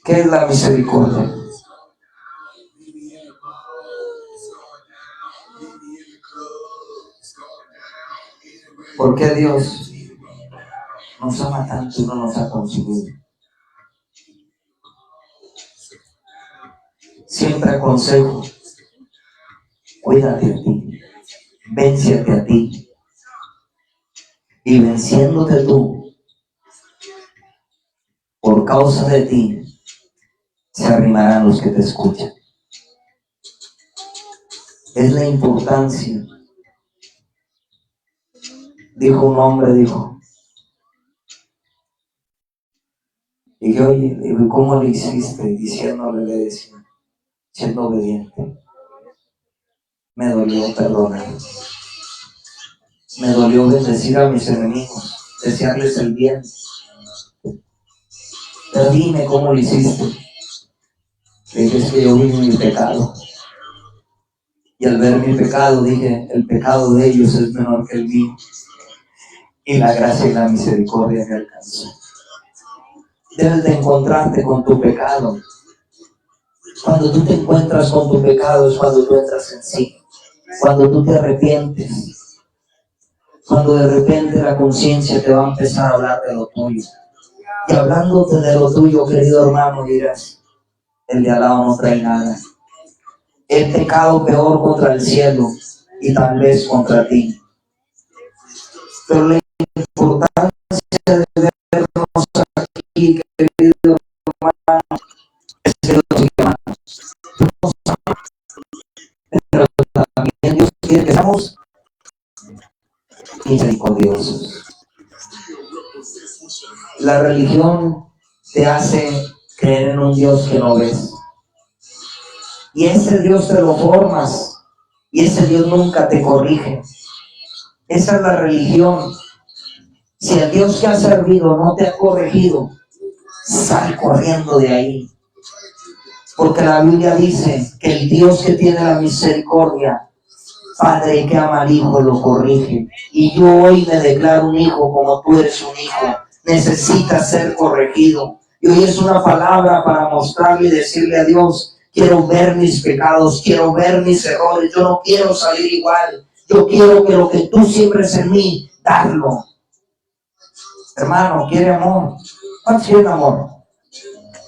¿Qué es la misericordia? ¿Por qué Dios nos ama tanto y no nos ha consumido? Siempre aconsejo, cuídate a ti, vénciate a ti, y venciéndote tú, por causa de ti, se arrimarán los que te escuchan. Es la importancia. Dijo un hombre, dije, oye, ¿cómo lo hiciste? Diciéndole, le decía, siendo obediente. Me dolió perdonar. Me dolió bendecir a mis enemigos, desearles el bien. Pero dime cómo lo hiciste. Le dije, es que yo vi mi pecado. Y al ver mi pecado, dije, el pecado de ellos es menor que el mío. Y la gracia y la misericordia me alcanzó. Debes de encontrarte con tu pecado. Cuando tú te encuentras con tu pecado es cuando tú entras en sí. Cuando tú te arrepientes. Cuando de repente la conciencia te va a empezar a hablar de lo tuyo. Y hablándote de lo tuyo, querido hermano, dirás, el de al lado no trae nada. He pecado peor contra el cielo y tal vez contra ti. Pero la importancia de vernos aquí, querido hermano, es que los hermanos nos aman, pero también Dios quiere que seamos misericordiosos. La religión te hace creer en un Dios que no ves. Y ese Dios te lo formas. Y ese Dios nunca te corrige. Esa es la religión. Si el Dios que has servido no te ha corregido, sal corriendo de ahí. Porque la Biblia dice que el Dios que tiene la misericordia, Padre que ama al Hijo, lo corrige. Y yo hoy me declaro un hijo como tú eres un hijo. Necesitas ser corregido. Y hoy es una palabra para mostrarle y decirle a Dios, quiero ver mis pecados, quiero ver mis errores, yo no quiero salir igual. Yo quiero que lo que tú siembres en mí, darlo. Hermano, ¿quiere amor? ¿Cuántos quieren amor?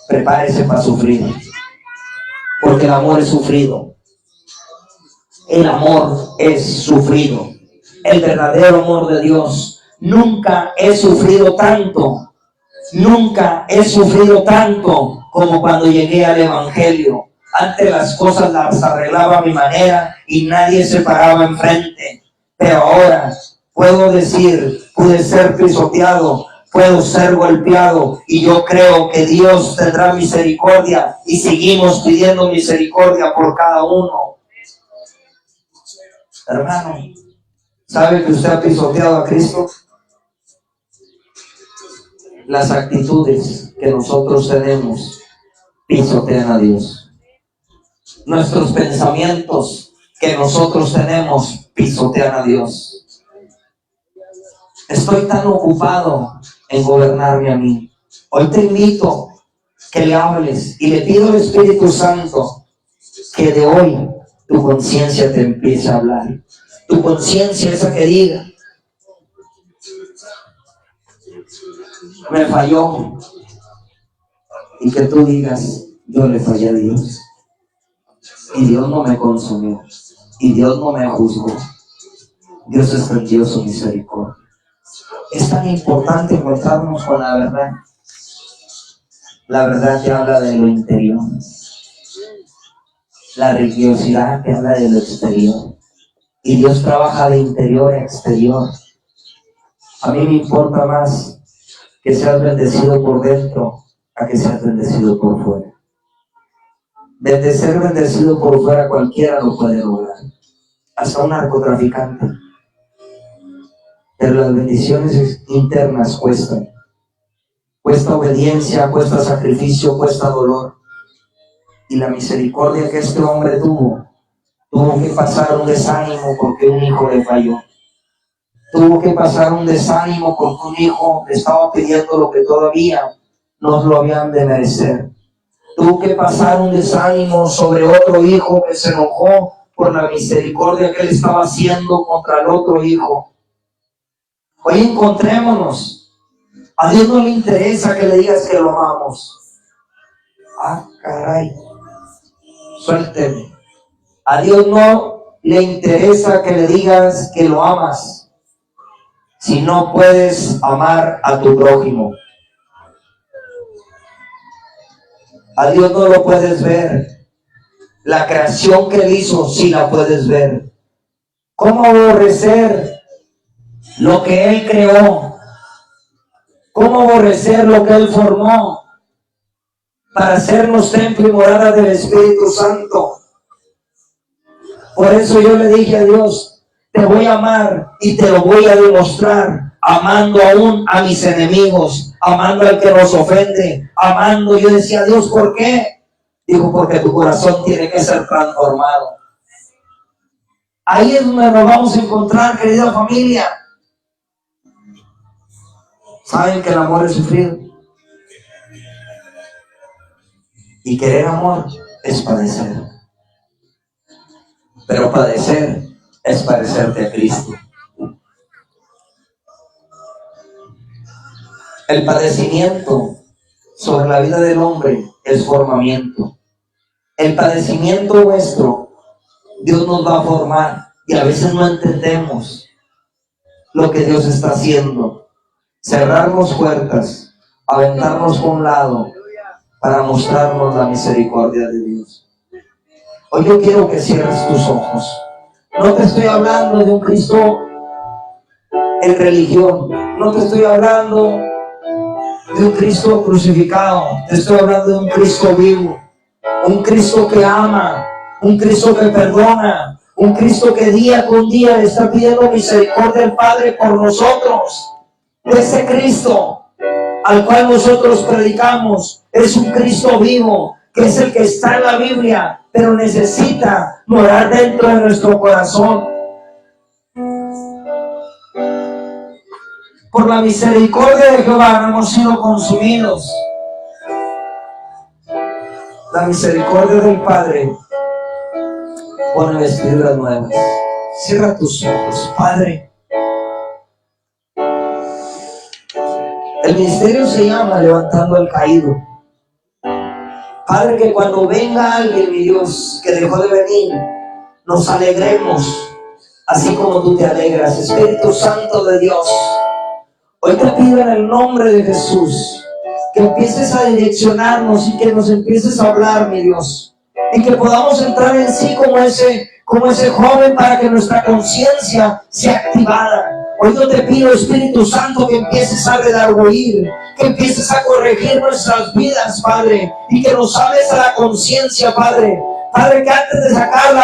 Prepárese para sufrir. Porque el amor es sufrido. El amor es sufrido. El verdadero amor de Dios. Nunca he sufrido tanto. Nunca he sufrido tanto como cuando llegué al Evangelio. Antes las cosas las arreglaba a mi manera y nadie se paraba enfrente. Pero ahora puedo decir, pude ser pisoteado, puedo ser golpeado y yo creo que Dios tendrá misericordia y seguimos pidiendo misericordia por cada uno. Hermano, ¿sabe que usted ha pisoteado a Cristo? Las actitudes que nosotros tenemos pisotean a Dios. Nuestros pensamientos que nosotros tenemos pisotean a Dios. Estoy tan ocupado en gobernarme a mí. Hoy te invito que le hables y le pido al Espíritu Santo que de hoy tu conciencia te empiece a hablar. Tu conciencia esa que diga, me falló. Y que tú digas, yo le fallé a Dios. Y Dios no me consumió. Y Dios no me juzgó. Dios extendió su misericordia. Es tan importante encontrarnos con la verdad. La verdad te habla de lo interior. La religiosidad te habla de lo exterior. Y Dios trabaja de interior a exterior. A mí me importa más que seas bendecido por dentro a que seas bendecido por fuera. Desde ser bendecido por fuera cualquiera lo puede lograr, hasta un narcotraficante. Pero las bendiciones internas cuestan. Cuesta obediencia, cuesta sacrificio, cuesta dolor. Y la misericordia que este hombre tuvo que pasar un desánimo porque un hijo le falló. Tuvo que pasar un desánimo porque un hijo le estaba pidiendo lo que todavía no lo habían de merecer. Tuvo que pasar un desánimo sobre otro hijo que se enojó por la misericordia que él estaba haciendo contra el otro hijo. Hoy encontrémonos. A Dios no le interesa que le digas que lo amamos. Ah, caray. Suélteme. A Dios no le interesa que le digas que lo amas si no puedes amar a tu prójimo. A Dios no lo puedes ver. La creación que Él hizo sí la puedes ver. ¿Cómo aborrecer lo que Él creó? ¿Cómo aborrecer lo que Él formó para hacernos templo y morada del Espíritu Santo? Por eso yo le dije a Dios, te voy a amar y te lo voy a demostrar, amando aún a mis enemigos, amando al que nos ofende, amando. Yo decía, Dios, ¿por qué? Dijo, porque tu corazón tiene que ser transformado. Ahí es donde nos vamos a encontrar, querida familia. ¿Saben que el amor es sufrido? Y querer amor es padecer. Pero padecer es parecerte a Cristo. El padecimiento sobre la vida del hombre es formamiento. El padecimiento nuestro, Dios nos va a formar y a veces no entendemos lo que Dios está haciendo. Cerrarnos puertas, aventarnos por un lado para mostrarnos la misericordia de Dios. Hoy yo quiero que cierres tus ojos. No te estoy hablando de un Cristo en religión. No te estoy hablando de un Cristo crucificado. Te estoy hablando de un Cristo vivo. Un Cristo que ama. Un Cristo que perdona. Un Cristo que día con día le está pidiendo misericordia al Padre por nosotros. Ese Cristo al cual nosotros predicamos es un Cristo vivo, que es el que está en la Biblia, pero necesita morar dentro de nuestro corazón. Por la misericordia de Jehová no hemos sido consumidos. La misericordia del Padre pone vestiduras nuevas. Cierra tus ojos, Padre. El ministerio se llama Levantando al Caído. Padre, que cuando venga alguien, mi Dios, que dejó de venir, nos alegremos, así como tú te alegras. Espíritu Santo de Dios, hoy te pido en el nombre de Jesús, que empieces a direccionarnos y que nos empieces a hablar, mi Dios, y que podamos entrar en sí como ese joven para que nuestra conciencia sea activada. Hoy yo te pido, Espíritu Santo, que empieces a redarguir, que empieces a corregir nuestras vidas, Padre, y que nos hables a la conciencia, Padre. Padre, que antes de sacar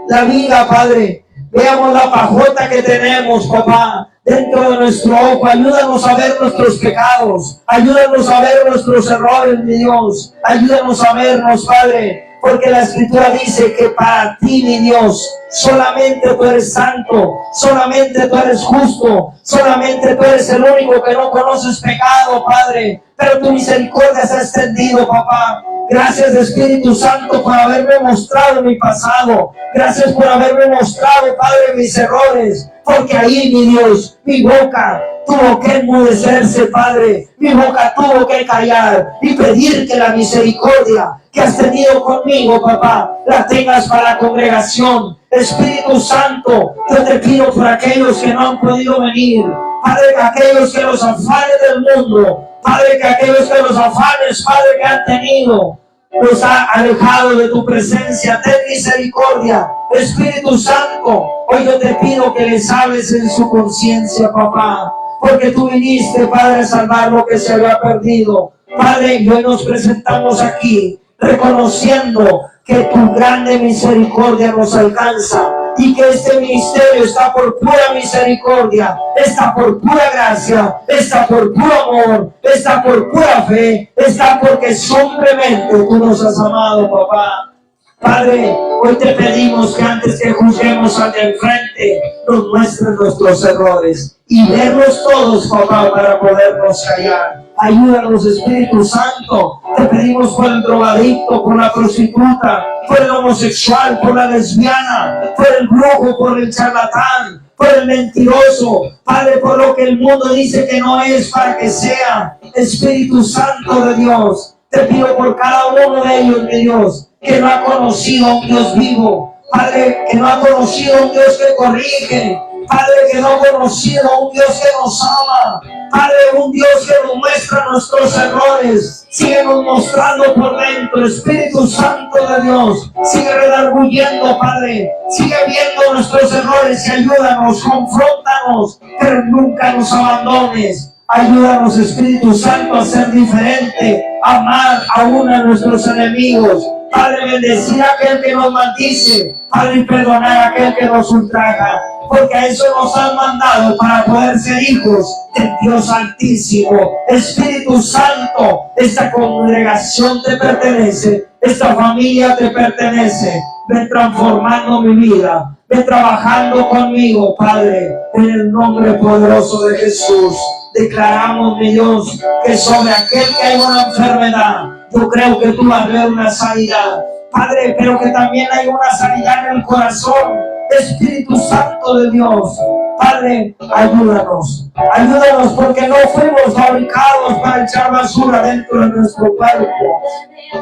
la vida, Padre, veamos la pajota que tenemos, papá, dentro de nuestro ojo. Ayúdanos a ver nuestros pecados, ayúdanos a ver nuestros errores, mi Dios. Ayúdanos a vernos, Padre, porque la Escritura dice que para ti, mi Dios, solamente tú eres santo, solamente tú eres justo, solamente tú eres el único que no conoces pecado, Padre. Pero tu misericordia se ha extendido, papá. Gracias, Espíritu Santo, por haberme mostrado mi pasado. Gracias por haberme mostrado, Padre, mis errores. Porque ahí, mi Dios, mi boca tuvo que enmudecerse, Padre. Mi boca tuvo que callar y pedir que la misericordia que has tenido conmigo, papá, la tengas para la congregación. Espíritu Santo, yo te pido por aquellos que no han podido venir, Padre, aquellos que los afanes del mundo Padre, que aquellos de los afanes, Padre, que han tenido, los ha alejado de tu presencia. Ten misericordia, Espíritu Santo. Hoy yo te pido que les hables en su conciencia, papá, porque tú viniste, Padre, a salvar lo que se había perdido. Padre, y hoy nos presentamos aquí reconociendo que tu grande misericordia nos alcanza y que este ministerio está por pura misericordia, está por pura gracia, está por puro amor, está por pura fe, está porque simplemente tú nos has amado, papá. Padre, hoy te pedimos que antes que juzguemos al de enfrente, nos muestres nuestros errores y verlos todos, papá, para podernos callar. Ayúdanos, Espíritu Santo. Te pedimos por el drogadicto, por la prostituta, por el homosexual, por la lesbiana, por el brujo, por el charlatán, por el mentiroso, Padre, por lo que el mundo dice que no es para que sea. Espíritu Santo de Dios, te pido por cada uno de ellos, mi Dios, que no ha conocido a un Dios vivo, Padre, que no ha conocido a un Dios que corrige, Padre, que no ha conocido a un Dios que nos ama, Padre, un Dios que nos muestra nuestros errores. Síguenos mostrando por dentro, Espíritu Santo de Dios. Sigue redarguyendo, Padre. Sigue viendo nuestros errores y ayúdanos, confróntanos, pero nunca nos abandones. Ayúdanos, Espíritu Santo, a ser diferente, amar aún a nuestros enemigos. Padre, bendecir a aquel que nos maldice, Padre, y perdonar a aquel que nos ultraja, porque a eso nos han mandado para poder ser hijos del Dios Altísimo. Espíritu Santo, esta congregación te pertenece, esta familia te pertenece. Ven transformando mi vida, ven trabajando conmigo, Padre, en el nombre poderoso de Jesús. Declaramos, mi Dios, que sobre aquel que hay una enfermedad, yo creo que tú vas a ver una sanidad, Padre, pero que también hay una sanidad en el corazón. Espíritu Santo de Dios, Padre, ayúdanos, ayúdanos, porque no fuimos fabricados para echar basura dentro de nuestro cuerpo.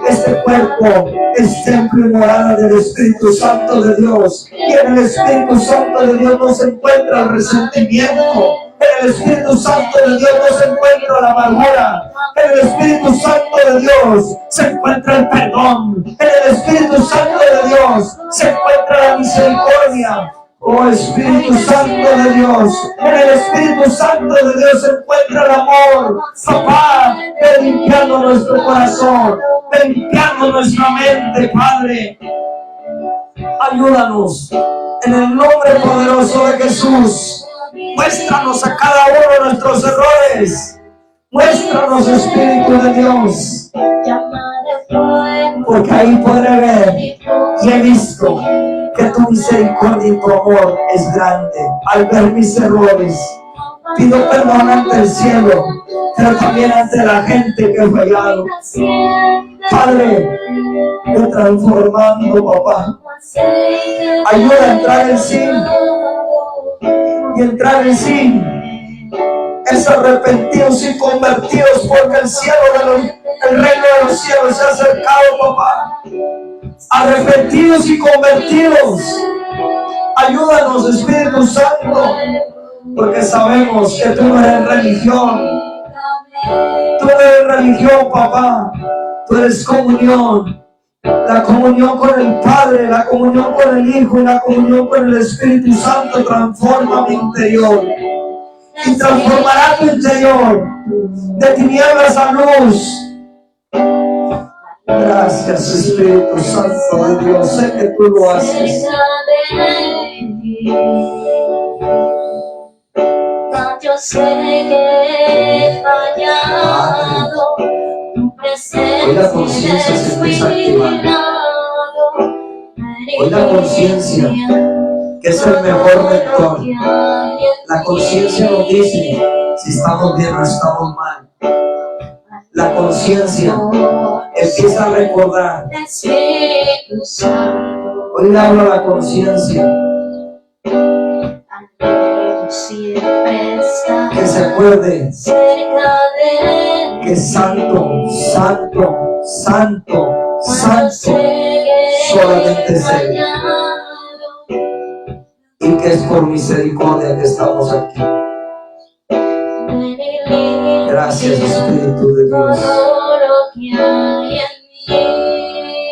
Este cuerpo es templo y morada del Espíritu Santo de Dios, y en el Espíritu Santo de Dios no se encuentra el resentimiento. En el Espíritu Santo de Dios no se encuentra la amargura. En el Espíritu Santo de Dios se encuentra el perdón. En el Espíritu Santo de Dios se encuentra la misericordia. Oh Espíritu Santo de Dios, en el Espíritu Santo de Dios se encuentra el amor. Papá, ven limpiando nuestro corazón, ven limpiando nuestra mente, Padre. Ayúdanos en el nombre poderoso de Jesús. Muéstranos a cada uno de nuestros errores. Muéstranos, Espíritu de Dios. Porque ahí podré ver y he visto que tu misericordia y tu amor es grande. Al ver mis errores, pido perdón ante el cielo, pero también ante la gente que he fallado. Padre, me transformando, papá. Ayuda a entrar en sí. Y entrar en sí es arrepentidos y convertidos, porque el reino de los cielos se ha acercado, papá. Arrepentidos y convertidos. Ayúdanos, Espíritu Santo, porque sabemos que tú no eres religión. Tú no eres religión, papá. Tú eres comunión. La comunión con el Padre, la comunión con el Hijo y la comunión con el Espíritu Santo transforma mi interior y transformará tu interior de tinieblas a luz. Gracias, Espíritu Santo de Dios, sé que tú lo haces. Yo sé que he fallado. Hoy la conciencia se empieza a activar. Hoy la conciencia, que es el mejor lector. La conciencia nos dice si estamos bien o estamos mal. La conciencia empieza a recordar. Hoy le hablo a la conciencia. Que se acuerde que santo, santo, santo, santo solamente es Él, y que es por misericordia que estamos aquí. Gracias. Gracias, Espíritu de Dios. todo lo que hay en mí.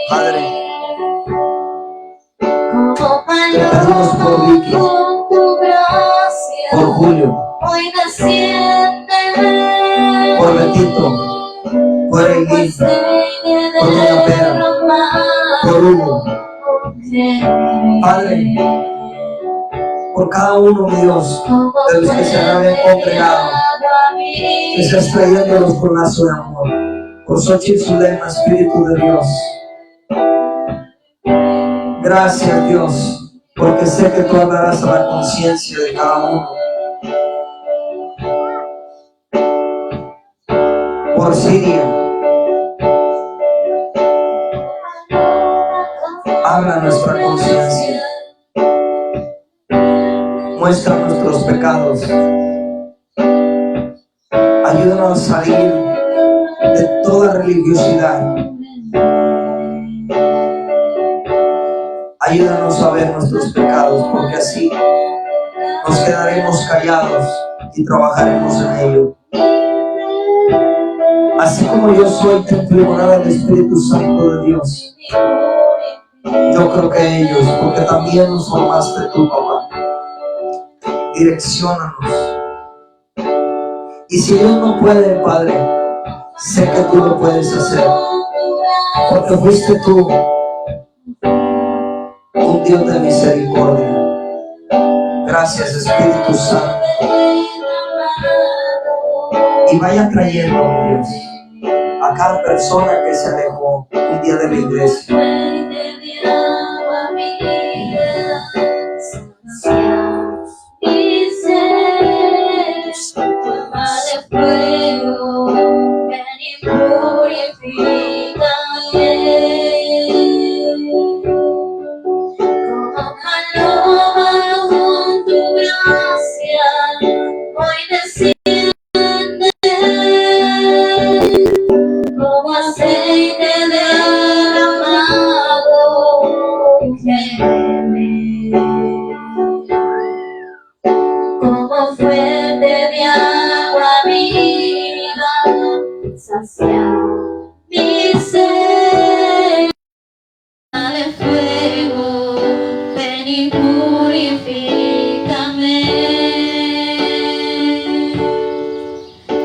Padre, Como te pedimos por Vicky, con tu gracia, por Julio, hoy desciende, por Betito, por Eileen, por Doña Pera, por Hugo. Padre, por cada uno, mi Dios, de los que se habían congregado, que seas trayéndolos con lazo de amor. Por Xochitl Zulema, Espíritu de Dios. Gracias, Dios, porque sé que tú hablarás a la conciencia de cada uno. Por Siria, habla nuestra conciencia. Muestra nuestros pecados. Ayúdanos a salir de toda religiosidad. Ayúdanos a ver nuestros pecados, porque así nos quedaremos callados y trabajaremos en ello. Así como yo soy templo y morada del Espíritu Santo de Dios, yo creo que ellos, porque también nos formaste tú, papá. Direcciónanos. Y si ellos no pueden, Padre, sé que tú lo puedes hacer, porque fuiste tú un Dios de misericordia. Gracias, Espíritu Santo. Y vaya trayendo, mi Dios, a cada persona que se alejó un día de la iglesia. Como aceite derramado, como fuente de agua viva, sacia mi sed. De fuego, ven y purifícame.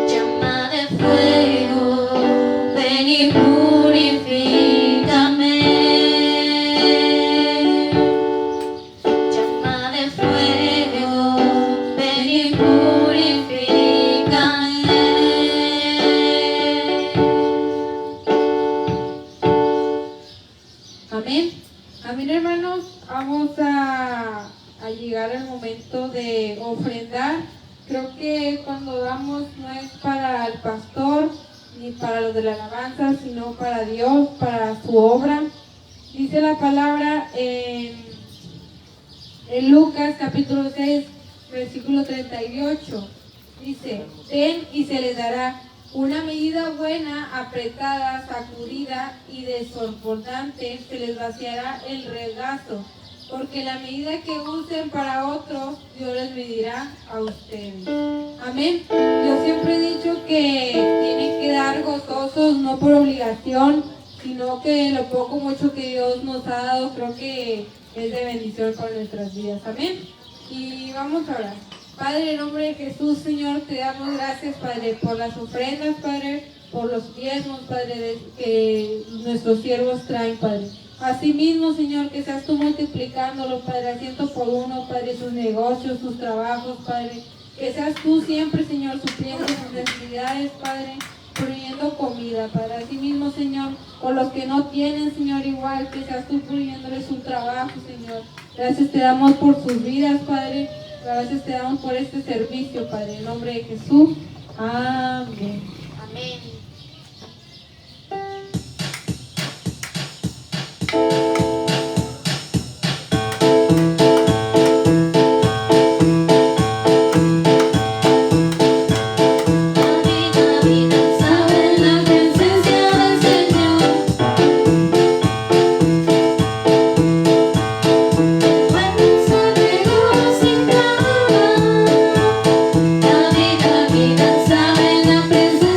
Llama de fuego, ven y purifícame. Llama de fuego, ven y purifícame. Amén. Amén, hermanos. Vamos a llegar al momento de ofrendar. Creo que cuando damos no es para el pastor ni para los de la alabanza, sino para Dios, para su obra. Dice la palabra en Lucas capítulo 6, versículo 38. Dice: den y se les dará una medida buena, apretada, sacudida y desbordante, se les vaciará el regazo, porque la medida que usen para otros, Dios les medirá a ustedes. Amén. Yo siempre he dicho que tienen que dar gozosos, no por obligación, sino que lo poco mucho que Dios nos ha dado, creo que es de bendición para nuestras vidas. Amén. Y vamos a orar. Padre, en nombre de Jesús, Señor, te damos gracias, Padre, por las ofrendas, Padre, por los diezmos, Padre, que nuestros siervos traen, Padre. Asimismo, Señor, que seas tú multiplicándolo, Padre, al 100 por uno, Padre, sus negocios, sus trabajos, Padre. Que seas tú siempre, Señor, supliendo sus necesidades, Padre, proveyendo comida, Padre. Asimismo, Señor, por los que no tienen, Señor, igual, que seas tú proveyéndoles un trabajo, Señor. Gracias te damos por sus vidas, Padre. Gracias te damos por este servicio, Padre, en nombre de Jesús. Amén. Amén. La vida sabe la presencia del Señor. Cuando se pegó sin calma. La vida sabe la presencia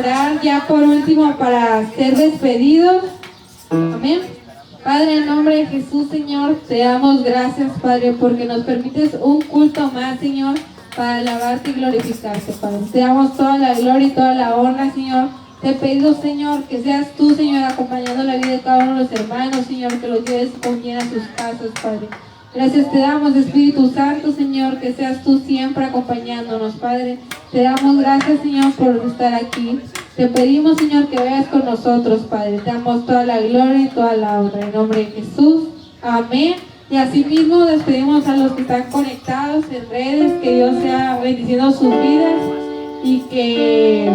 orar ya por último para ser despedidos. Amén. Padre, en nombre de Jesús, Señor, te damos gracias, Padre, porque nos permites un culto más, Señor, para alabarte y glorificarte, Padre. Te damos toda la gloria y toda la honra, Señor. Te pido, Señor, que seas tú, Señor, acompañando la vida de cada uno de los hermanos, Señor, que los lleves con bien a sus casas, Padre. Gracias te damos, Espíritu Santo, Señor, que seas tú siempre acompañándonos, Padre. Te damos gracias, Señor, por estar aquí. Te pedimos, Señor, que vayas con nosotros, Padre. Te damos toda la gloria y toda la honra. En nombre de Jesús. Amén. Y asimismo despedimos a los que están conectados en redes. Que Dios sea bendiciendo sus vidas y que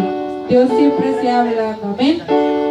Dios siempre sea hablando. Amén.